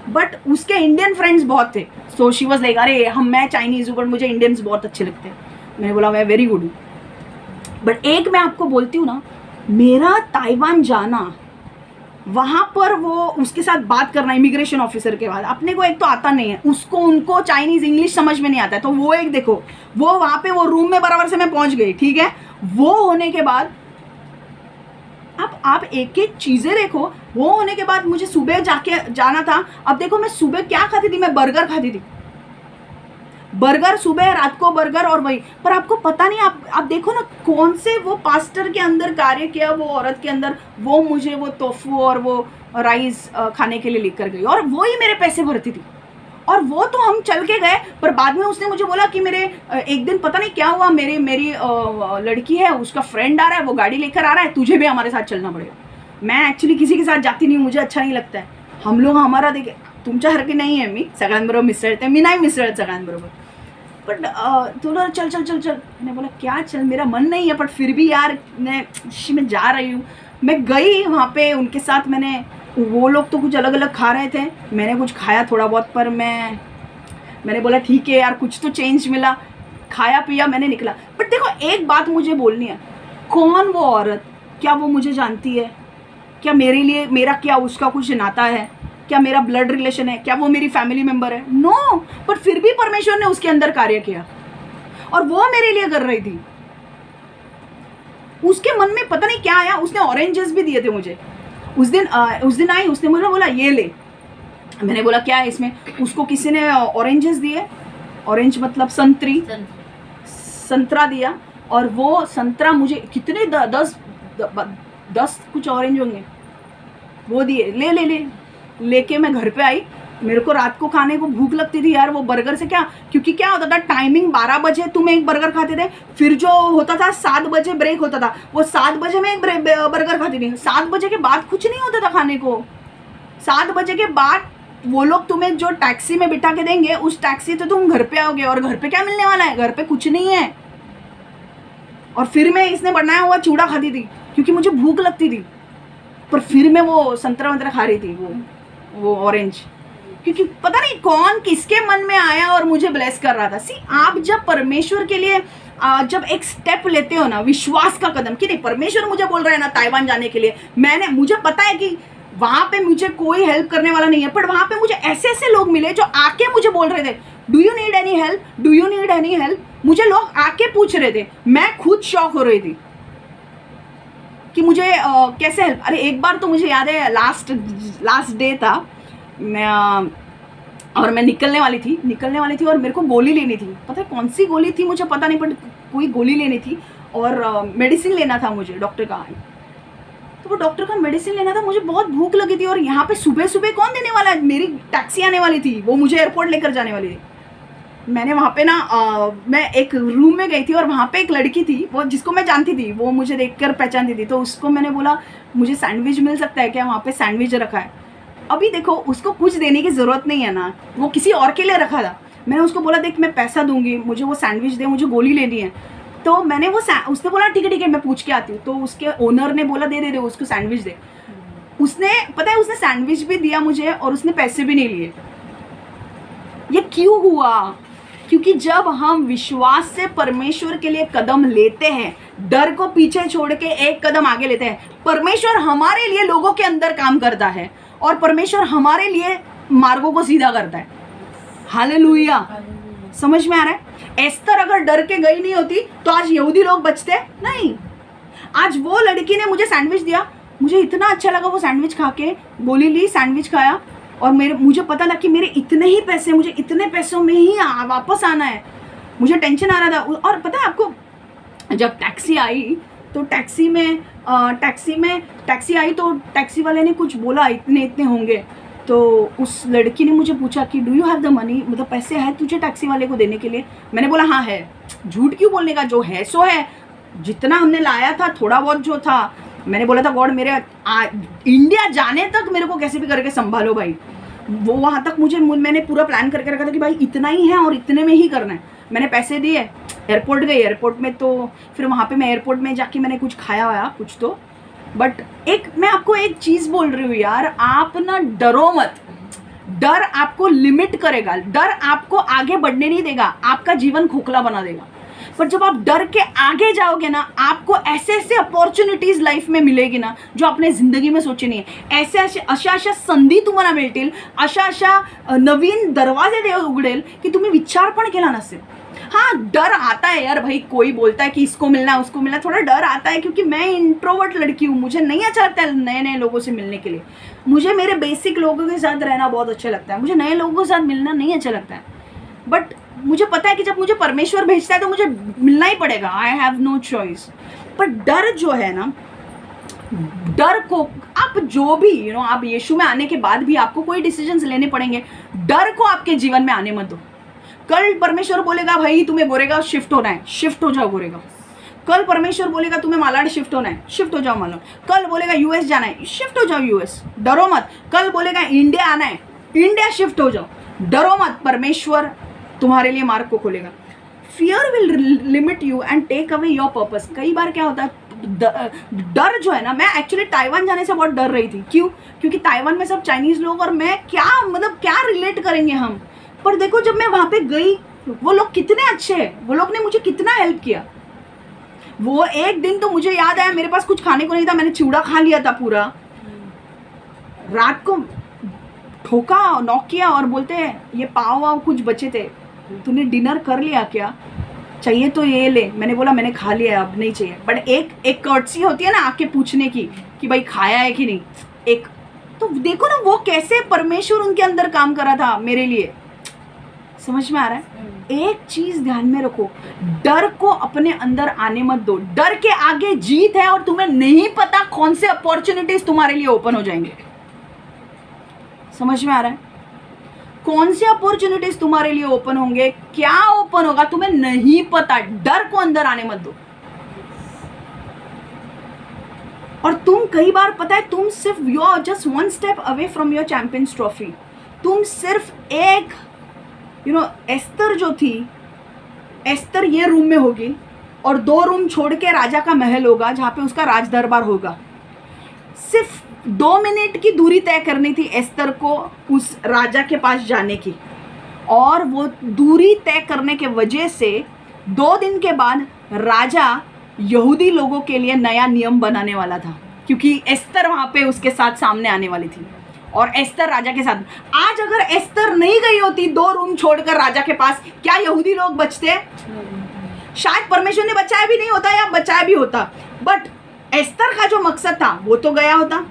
बट उसके इंडियन फ्रेंड्स बहुत थे। सो शी वॉज लाइक, अरे मैं चाइनीज़ हूँ बट मुझे इंडियंस बहुत अच्छे लगते हैं। मैंने बोला मैं वेरी गुड हूँ। बट एक मैं आपको बोलती हूँ ना, मेरा ताइवान जाना, वहाँ पर वो उसके साथ बात करना इमिग्रेशन ऑफिसर के बाद, अपने को एक तो आता नहीं है, उसको उनको चाइनीज़ इंग्लिश समझ में नहीं आता है, तो वो एक देखो, वो वहाँ पे वो रूम में बराबर से मैं पहुँच गई, ठीक है। वो होने के बाद अब आप एक एक चीज़ें देखो, वो होने के बाद मुझे सुबह जाके जाना था। अब देखो मैं सुबह क्या खाती थी, मैं बर्गर खाती थी, बर्गर सुबह रात को बर्गर, और वही। पर आपको पता नहीं, आप देखो ना कौन से वो पास्टर के अंदर कार्य किया वो औरत के अंदर, वो मुझे वो टोफू और वो राइस खाने के लिए लेकर गई, और वो ही मेरे पैसे भरती थी। और वो तो हम चल के गए, पर बाद में उसने मुझे बोला कि मेरे एक दिन पता नहीं क्या हुआ, मेरी लड़की है, उसका फ्रेंड आ रहा है, वो गाड़ी लेकर आ रहा है, तुझे भी हमारे साथ चलना पड़ेगा। मैं एक्चुअली किसी के साथ जाती नहीं हूँ, मुझे अच्छा नहीं लगता है। हम लोग हमारा देखे, तुमच्यासारखे नाही आहे मी सगळ्यांबरोबर मिसळते, मी नाही मिसळत सगळ्यांबरोबर, बट थोड़ा चल चल चल चल। मैंने बोला क्या चल, मेरा मन नहीं है, बट फिर भी यार मैं जा रही हूँ। मैं गई वहाँ पे उनके साथ, वो लोग तो कुछ अलग अलग खा रहे थे, मैंने कुछ खाया थोड़ा बहुत, पर मैंने बोला ठीक है यार, कुछ तो चेंज मिला, खाया पिया, मैंने निकला। बट देखो एक बात मुझे बोलनी है, कौन वो औरत, क्या वो मुझे जानती है, क्या मेरे लिए मेरा क्या उसका कुछ नाता है, क्या मेरा ब्लड रिलेशन है, क्या वो मेरी फैमिली मेंबर है, नो। बट फिर भी परमेश्वर ने उसके अंदर कार्य किया, और वो मेरे लिए कर रही थी। उसके मन में पता नहीं क्या आया, उसने ऑरेंजेस भी दिए थे मुझे। उस दिन आई, उसने मुझे बोला ये ले। मैंने बोला क्या है इसमें, उसको किसी ने ऑरेंजेस दिए, ऑरेंज मतलब संतरा दिया, और वो संतरा मुझे कितने 10 कुछ ऑरेंज होंगे, वो दिए, ले लेके मैं घर पे आई। मेरे को रात को खाने को भूख लगती थी यार, वो बर्गर से क्या, क्योंकि क्या होता था, टाइमिंग 12 बजे तुम एक बर्गर खाते थे, फिर जो होता था 7 बजे ब्रेक होता था, वो 7 बजे में एक बर्गर खाती थी। 7 बजे के बाद कुछ नहीं होता था खाने को। 7 बजे के बाद वो लोग तुम्हें जो टैक्सी में बिठा के देंगे, उस टैक्सी से तुम घर पे आओगे, और घर पे क्या मिलने वाला है, घर पे कुछ नहीं है। और फिर मैं इसने बनाया हुआ चूड़ा खाती थी, क्योंकि मुझे भूख लगती थी, पर फिर मैं वो संतरा वंतरा खा रही थी, वो ऑरेंज, क्योंकि पता नहीं कौन किसके मन में आया और मुझे ब्लेस कर रहा था। सी, आप जब परमेश्वर के लिए जब एक स्टेप लेते हो ना, विश्वास का कदम, कि नहीं परमेश्वर मुझे बोल रहा है ना ताइवान जाने के लिए, मुझे पता है कि वहाँ पे मुझे कोई हेल्प करने वाला नहीं है, पर वहाँ पे मुझे ऐसे ऐसे लोग मिले जो आके मुझे बोल रहे थे, do you need any help, do you need any help. मुझे लोग आके पूछ रहे थे, मैं खुद शॉक हो रही थी कि मुझे कैसे हेल्प। अरे एक बार तो मुझे याद है, लास्ट डे था, मैं निकलने वाली थी और मेरे को गोली लेनी थी। पता है कौन सी गोली थी मुझे पता नहीं, बट कोई गोली लेनी थी, और मेडिसिन लेना था मुझे डॉक्टर का। तो वो डॉक्टर का मेडिसिन लेना था, मुझे बहुत भूख लगी थी, और यहाँ पे सुबह सुबह कौन देने वाला है, मेरी टैक्सी आने वाली थी, वो मुझे एयरपोर्ट लेकर जाने वाली थी। मैंने वहाँ पे ना मैं एक रूम में गई थी, और वहाँ पे एक लड़की थी, वो जिसको मैं जानती थी, वो मुझे देखकर पहचानती थी, तो उसको मैंने बोला मुझे सैंडविच मिल सकता है क्या, वहाँ पे सैंडविच रखा है। अभी देखो उसको कुछ देने की ज़रूरत नहीं है ना, वो किसी और के लिए रखा था। मैंने उसको बोला देख मैं पैसा दूंगी, मुझे वो सैंडविच दे, मुझे गोली लेनी है। तो मैंने उसने बोला ठीक है मैं पूछ के आती हूँ। तो उसके ओनर ने बोला दे उसको सैंडविच दे। उसने पता है उसने सैंडविच भी दिया मुझे, और उसने पैसे भी नहीं लिए। ये क्यों हुआ? क्योंकि जब हम विश्वास से परमेश्वर के लिए कदम लेते हैं, डर को पीछे छोड़ के एक कदम आगे लेते हैं, परमेश्वर हमारे लिए लोगों के अंदर काम करता है, और परमेश्वर हमारे लिए मार्गों को सीधा करता है। हालेलुया। समझ में आ रहा है? एस्तर अगर डर के गई नहीं होती तो आज यहूदी लोग बचते नहीं। आज वो लड़की ने मुझे सैंडविच दिया, मुझे इतना अच्छा लगा वो सैंडविच खा के, गोली ली, सैंडविच खाया, और मुझे पता था कि मेरे इतने ही पैसे, मुझे इतने पैसों में ही वापस आना है। मुझे टेंशन आ रहा था। और पता है आपको, जब टैक्सी आई तो टैक्सी आई तो टैक्सी वाले ने कुछ बोला, इतने इतने होंगे। तो उस लड़की ने मुझे पूछा कि do you have the money, मतलब पैसे हैं तुझे टैक्सी वाले को देने के लिए? मैंने बोला हाँ है। झूठ क्यों बोलने का, जो है सो है, जितना हमने लाया था थोड़ा बहुत जो था। मैंने बोला था गॉड मेरे इंडिया जाने तक मेरे को कैसे भी करके संभालो भाई। वो वहाँ तक मैंने पूरा प्लान करके रखा था कि भाई इतना ही है और इतने में ही करना है। मैंने पैसे दिए, एयरपोर्ट गई। एयरपोर्ट में तो फिर वहाँ पे मैं एयरपोर्ट में जाके मैंने कुछ खाया वाया कुछ तो। बट मैं आपको एक चीज़ बोल रही हूँ यार, आप ना डरो मत। डर आपको लिमिट करेगा, डर आपको आगे बढ़ने नहीं देगा, आपका जीवन खोखला बना देगा। पर जब आप डर के आगे जाओगे ना, आपको ऐसे ऐसे अपॉर्च्युनिटीज लाईफ में मिलेगी ना जो आपने जिंदगी में सोची नहीं है। अशा संधी तुम्हाला मिळतील, अशा नवीन दरवाजे देव उघडेल की तुम्ही विचार पण केला नसेल। हाँ डर आता है यार भाई, कोई बोलता है कि इसको मिलना है उसको मिलना है, थोड़ा डर आता है क्योंकि मैं इंट्रोवर्ट लड़की हूँ, मुझे नहीं अच्छा लगता है नए नए लोगों से मिलने के लिए। मुझे मेरे बेसिक लोगों के साथ रहना बहुत अच्छा लगता है, मुझे नए लोगों के साथ मिलना नहीं अच्छा लगता है। बट मुझे पता है कि जब मुझे परमेश्वर भेजता है तो मुझे मिलना ही पड़ेगा, आई हैव नो चॉइस। पर डर जो है ना, डर को आप जो भी आप यीशु में आने के बाद भी आपको कोई डिसीजंस लेने पड़ेंगे, डर को आपके जीवन में आने मत दो। कल परमेश्वर बोलेगा भाई तुम्हें गोरेगांव शिफ्ट होना है, शिफ्ट हो जाओ गोरेगांव। कल परमेश्वर बोलेगा तुम्हें मालाड शिफ्ट होना है, शिफ्ट हो जाओ मालाड। कल बोलेगा यूएस जाना है, शिफ्ट हो जाओ यूएस, डरो मत। कल बोलेगा इंडिया आना है, इंडिया शिफ्ट हो जाओ, डरो मत, परमेश्वर तुम्हारे लिए मार्ग को खोलेगा। Fear will limit you and take away your purpose. कई बार क्या होता है, डर जो है ना, मैं एक्चुअली ताइवान जाने से बहुत डर रही थी। क्यों? क्योंकि ताइवान में सब चाइनीज लोग और मैं क्या रिलेट करेंगे हम। पर देखो जब मैं वहां पे गई, वो लोग कितने अच्छे हैं, वो लोग ने मुझे कितना हेल्प किया। वो एक दिन तो मुझे याद आया, मेरे पास कुछ खाने को नहीं था, मैंने चिवड़ा खा लिया था पूरा। रात को ठोका, नॉक किया और बोलते हैं ये पाव वाव कुछ बचे थे, तूने डिनर कर लिया क्या, चाहिए तो ये ले। मैंने बोला मैंने खा लिया, अब नहीं चाहिए। बट एक कर्टसी होती है ना आके पूछने की कि भाई खाया है कि नहीं। एक तो देखो ना वो कैसे परमेश्वर उनके अंदर काम कर रहा था मेरे लिए। समझ में आ रहा है? एक चीज ध्यान में रखो, डर को अपने अंदर आने मत दो। डर के आगे जीत है और तुम्हें नहीं पता कौन से अपॉर्चुनिटीज तुम्हारे लिए ओपन हो जाएंगे। समझ में आ रहा है? कौन से अपॉर्चुनिटीज तुम्हारे लिए ओपन होंगे, क्या ओपन होगा तुम्हें नहीं पता। डर को अंदर आने मत दो। और तुम कई बार पता है, तुम सिर्फ you are just one step away from your champions trophy. तुम सिर्फ एक एस्तर जो थी, एस्तर ये रूम में होगी और 2 रूम छोड़ के राजा का महल होगा जहाँ पे उसका राज दरबार होगा। सिर्फ 2 मिनट की दूरी तय करनी थी एस्तर को उस राजा के पास जाने की, और वो दूरी तय करने के वजह से 2 दिन के बाद राजा यहूदी लोगों के लिए नया नियम बनाने वाला था, क्योंकि एस्तर वहाँ पे उसके साथ सामने आने वाली थी और एस्तर राजा के साथ। आज अगर एस्तर नहीं गई होती 2 रूम छोड़कर राजा के पास, क्या यहूदी लोग बचते? शायद परमेश्वर ने बचाया भी नहीं होता या बचाया भी होता, बट एस्तर का जो मकसद था वो तो गया होता।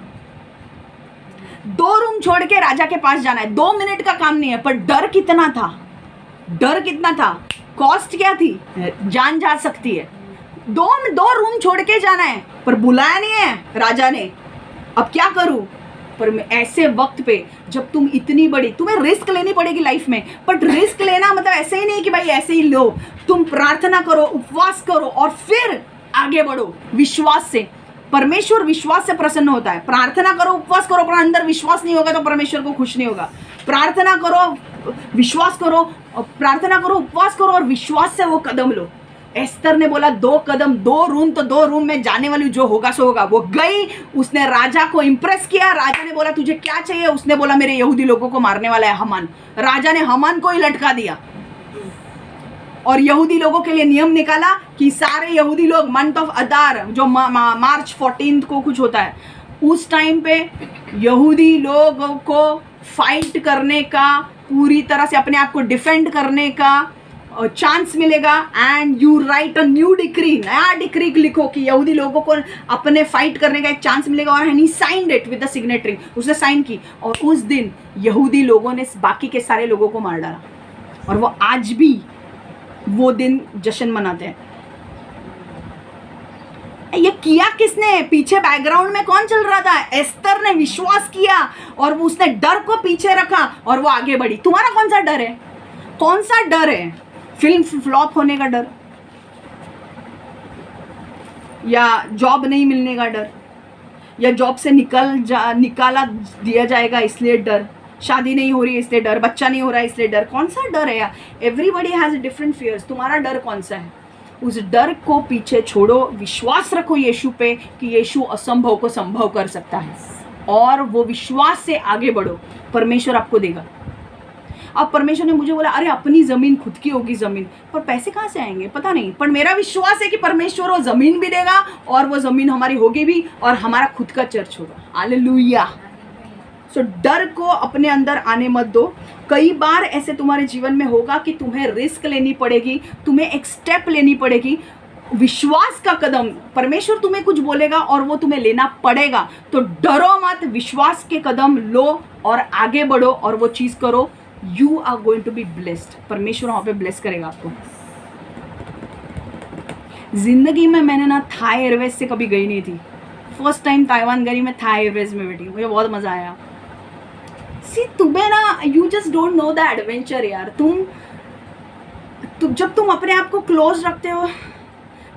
2 रूम छोड़ के राजा के पास जाना है, 2 मिनट का काम नहीं है, पर डर कितना था, डर कितना था, कॉस्ट क्या थी, जान जा सकती है। 2 रूम छोड़ के जाना है, पर बुलाया नहीं है राजा ने, अब क्या करूं। पर ऐसे वक्त पे जब तुम इतनी बड़ी, तुम्हें रिस्क लेनी पड़ेगी लाइफ में, बट रिस्क लेना मतलब ऐसे ही नहीं कि भाई ऐसे ही लो। तुम प्रार्थना करो, उपवास करो और फिर आगे बढ़ो विश्वास से। परमेश्वर विश्वास से प्रसन्न होता है। प्रार्थना करो, उपवास करो, पर अंदर विश्वास नहीं होगा तो परमेश्वर को खुश नहीं होगा। प्रार्थना करो, विश्वास करो, प्रार्थना करो, उपवास करो और विश्वास से वो कदम लो। एस्तर ने बोला 2 कदम, 2 रूम, तो 2 रूम में जाने वाली जो होगा सो होगा। वो गई, उसने राजा को इंप्रेस किया। राजा ने बोला तुझे क्या चाहिए, उसने बोला मेरे यहूदी लोगों को मारने वाला है हमान। राजा ने हमान को ही लटका दिया और यहूदी लोगों के लिए नियम निकाला कि सारे यहूदी लोग मंथ ऑफ अदार, जो मार्च 14 को कुछ होता है, उस टाइम पे यहूदी लोगों को फाइट करने का, पूरी तरह से अपने आप को डिफेंड करने का चांस मिलेगा। And you right a new decree, नया डिक्री लिखो कि यहूदी लोगों को अपने फाइट करने का एक चांस मिलेगा। और he signed it with the signatory, उसने साइन की और उस दिन यहूदी लोगों ने बाकी के सारे लोगों को मार डाला। और वो आज भी वो दिन जश्न मनाते हैं। ये किया किसने? पीछे बैकग्राउंड में कौन चल रहा था? एस्तर ने विश्वास किया और वो उसने डर को पीछे रखा और वो आगे बढ़ी। तुम्हारा कौन सा डर है? कौन सा डर है? फिल्म फ्लॉप होने का डर, या जॉब नहीं मिलने का डर, या जॉब से निकाला दिया जाएगा इसलिए डर, शादी नहीं हो रही है इसलिए डर, बच्चा नहीं हो रहा है इसलिए डर? कौन सा डर है यार? Everybody has different fears. तुम्हारा डर कौन सा है? उस डर को पीछे छोड़ो, विश्वास रखो यीशु पे कि यीशु असंभव को संभव कर सकता है, और वो विश्वास से आगे बढ़ो, परमेश्वर आपको देगा। अब परमेश्वर ने मुझे बोला अरे अपनी जमीन खुद की होगी जमीन, पर पैसे कहाँ से आएंगे पता नहीं, पर मेरा विश्वास है कि परमेश्वर वो जमीन भी देगा और वो जमीन हमारी होगी भी और हमारा खुद का चर्च होगा। हालेलुया। सो डर को अपने अंदर आने मत दो। कई बार ऐसे तुम्हारे जीवन में होगा कि तुम्हें रिस्क लेनी पड़ेगी, तुम्हें एक स्टेप लेनी पड़ेगी, विश्वास का कदम। परमेश्वर तुम्हें कुछ बोलेगा और वो तुम्हें लेना पड़ेगा, तो डरो मत, विश्वास के कदम लो और आगे बढ़ो और वो चीज़ करो। You are going to be blessed. परमेश्वर वहाँ पे ब्लेस करेगा आपको। जिंदगी में मैंने ना थाई एयरवेज से कभी गई नहीं थी। फर्स्ट टाइम ताइवान गई मैं, थाई एयरवेज में बैठी, मुझे बहुत मज़ा आया। सी तुम्हें ना, you just don't know the adventure यार। जब तुम अपने आप को क्लोज रखते हो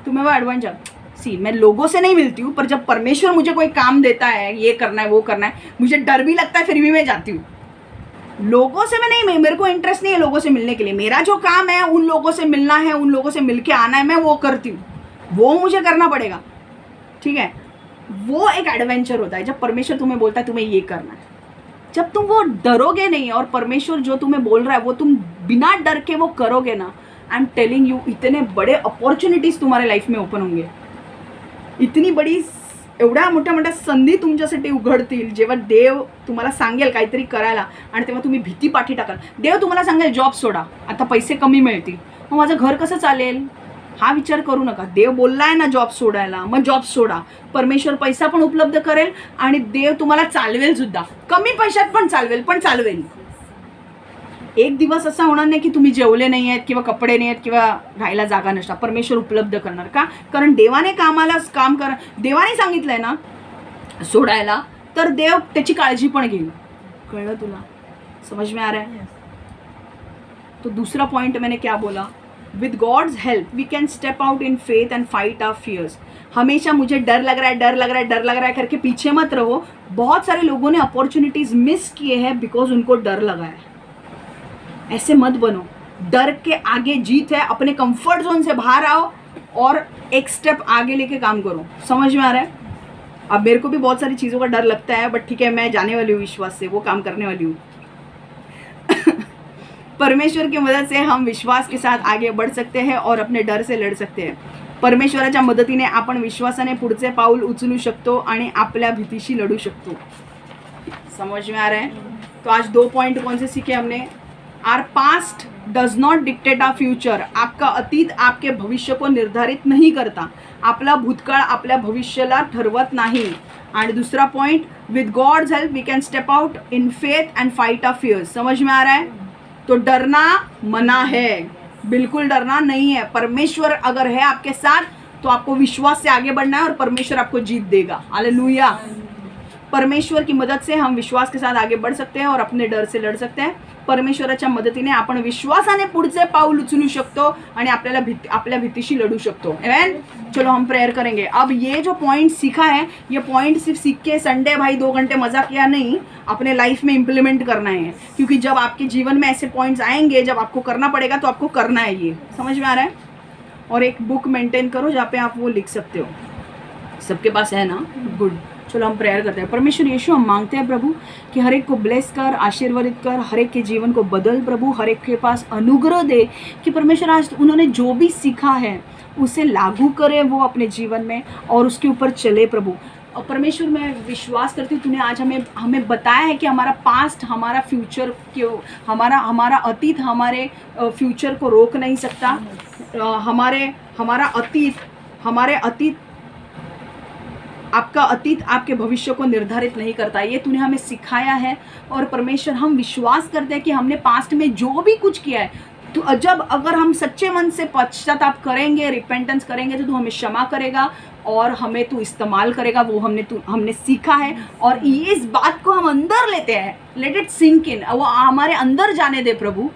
तुम्हें वो एडवेंचर। सी मैं लोगों से नहीं मिलती हूँ, पर जब परमेश्वर मुझे कोई काम देता है, ये करना है वो करना है, मुझे डर भी लगता है, फिर भी मैं जाती हूँ। लोगों से मैं नहीं, मेरे को इंटरेस्ट नहीं है लोगों से मिलने के लिए। मेरा जो काम है उन लोगों से मिलना है, उन लोगों से मिलके आना है, मैं वो करती हूँ, वो मुझे करना पड़ेगा, ठीक है। वो एक एडवेंचर होता है जब परमेश्वर तुम्हें बोलता है तुम्हें ये करना है। जब तुम वो डरोगे नहीं और परमेश्वर जो तुम्हें बोल रहा है वो तुम बिना डर के वो करोगे ना, आई एम टेलिंग यू, इतने बड़े अपॉर्च्युनिटीज तुम्हारे लाईफ में ओपन होंगे, इतनी बड़ी एवढ्या मोठ्या मोठ्या संधी तुमच्यासाठी उघडतील जेव्हा देव तुम्हाला सांगेल काहीतरी करायला, आणि तेव्हा तुम्ही भीती पाठी टाकाल। देव तुम्हाला सांगेल जॉब सोडा, आता पैसे कमी मिळतील, मग माझं घर कसं चालेल हा विचार करू नका। देव बोललाय ना जॉब सोडायला, मग जॉब सोडा। परमेश्वर पैसा पण उपलब्ध करेल आणि देव तुम्हाला चालवेल सुद्धा, कमी पैशात पण चालवेल, पण चालवेल। एक दिवस असा होणार नाही की तुम्ही जेवले नाही आहेत किंवा कपडे नाही आहेत किंवा राहायला जागा नसणार, परमेश्वर उपलब्ध करणार। का? कारण देवाने देवाने सांगितलंय ना सोडायला, तर देव त्याची काळजी पण घेईल। कळलं तुला? समझ में आ रहा है? तो दूसरा पॉइंट मैंने क्या बोला, with God's help we can step out in faith and fight our fears. हमेशा मुझे डर लग रहा है, डर लग रहा है, डर लग रहा है करके पीछे मत रहो। बहुत सारे लोगों ने अपॉर्चुनिटीज मिस किए हैं बिकॉज उनको डर लगा है। ऐसे मत बनो, डर के आगे जीत है। अपने कंफर्ट जोन से बाहर आओ और एक स्टेप आगे लेके काम करो। समझ में आ रहा है? अब मेरे को भी बहुत सारी चीज़ों का डर लगता है, बट ठीक है, मैं जाने वाली हूँ विश्वास से, वो काम करने वाली हूँ। परमेश्वर की मदद से हम विश्वास के साथ आगे बढ़ सकते हैं और अपने डर से लढ सकते हैं। परमेश्वराच्या मदतीने आपण विश्वासाने पुढचे पाऊल उचलू शकतो आणि आपल्या भीतीशी लढू शकतो। समझ में आ रहा है? तो आज 2 पॉइंट कौन से सीखे हमने? Our past does not dictate our future. आपका अतीत आपके भविष्य को निर्धारित नहीं करता, आपला भूतकाळ आपल्या भविष्याला ठरवत नाही। आणि दूसरा point, with God's help we can step out in faith and fight our fears. समझ में आ रहा है? तो डरना मना है, बिल्कुल डरना नहीं है। परमेश्वर अगर है आपके साथ तो आपको विश्वास से आगे बढ़ना है और परमेश्वर आपको जीत देगा। हालेलुया। परमेश्वर की मदद से हम विश्वास के साथ आगे बढ़ सकते हैं और अपने डर से लढ सकते हैं। परमेश्वराच्या मदतीने आपण विश्वासाने पुढचे पाऊल उचलू शकतो आणि आपल्या भीतीशी लढू शकतो। आमेन। चलो हम प्रेयर करेंगे। अब ये जो पॉइंट सीखा है, ये पॉइंट सिर्फ सीख के संडे भाई 2 घंटे मजा किया नहीं, अपने लाइफ में इम्प्लीमेंट करना है। क्योंकि जब आपके जीवन में ऐसे पॉइंट्स आएंगे, जब आपको करना पड़ेगा तो आपको करना है। ये समझ में आ रहा है? और एक बुक मेंटेन करो जहाँ पे आप वो लिख सकते हो। सबके पास है ना? गुड। चलो हम प्रेयर करते हैं। परमेश्वर यीशु, हम मांगते हैं प्रभु कि हर एक को ब्लेस कर, आशीर्वादित कर, हर एक के जीवन को बदल प्रभु, हर एक के पास अनुग्रह दे कि परमेश्वर आज उन्होंने जो भी सीखा है उसे लागू करे वो अपने जीवन में और उसके ऊपर चले प्रभु। और परमेश्वर मैं विश्वास करती हूँ तूने आज हमें बताया है कि हमारा पास्ट हमारा फ्यूचर क्यों, हमारा अतीत हमारे फ्यूचर को रोक नहीं सकता। हमारे अतीत आपका अतीत आपके भविष्य को निर्धारित नहीं करता। ये तूने हमें सिखाया है और परमेश्वर हम विश्वास करते हैं कि हमने पास्ट में जो भी कुछ किया है तो जब अगर हम सच्चे मन से पश्चाताप करेंगे, रिपेंटेंस करेंगे, तो तू हमें क्षमा करेगा और हमें तू इस्तेमाल करेगा। वो हमने सीखा है और इस बात को हम अंदर लेते हैं। लेट इट सिंक इन, वो हमारे अंदर जाने दे प्रभु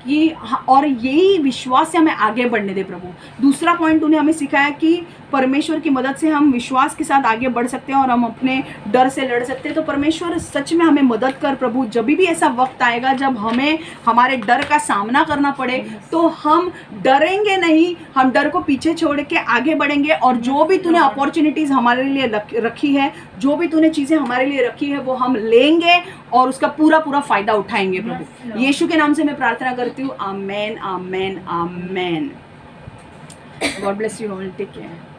कि और यही विश्वास से हमें आगे बढ़ने दे प्रभु। दूसरा पॉइंट उन्हें हमें सिखाया कि परमेश्वर की मदद से हम विश्वास के साथ आगे बढ़ सकते हैं और हम अपने डर से लड़ सकते हैं। तो परमेश्वर सच में हमें मदद कर प्रभु। जब भी ऐसा वक्त आएगा जब हमें हमारे डर का सामना करना पड़े तो हम डरेंगे नहीं, हम डर को पीछे छोड़ के आगे बढ़ेंगे और जो भी तूने अपॉर्चुनिटीज़ हमारे लिए रखी है, जो भी तूने चीज़ें हमारे लिए रखी है, वो हम लेंगे और उसका पूरा फ़ायदा उठाएंगे प्रभु। यीशु के नाम से मैं प्रार्थना करती हूँ। Amen, amen, amen. God bless you all, take care.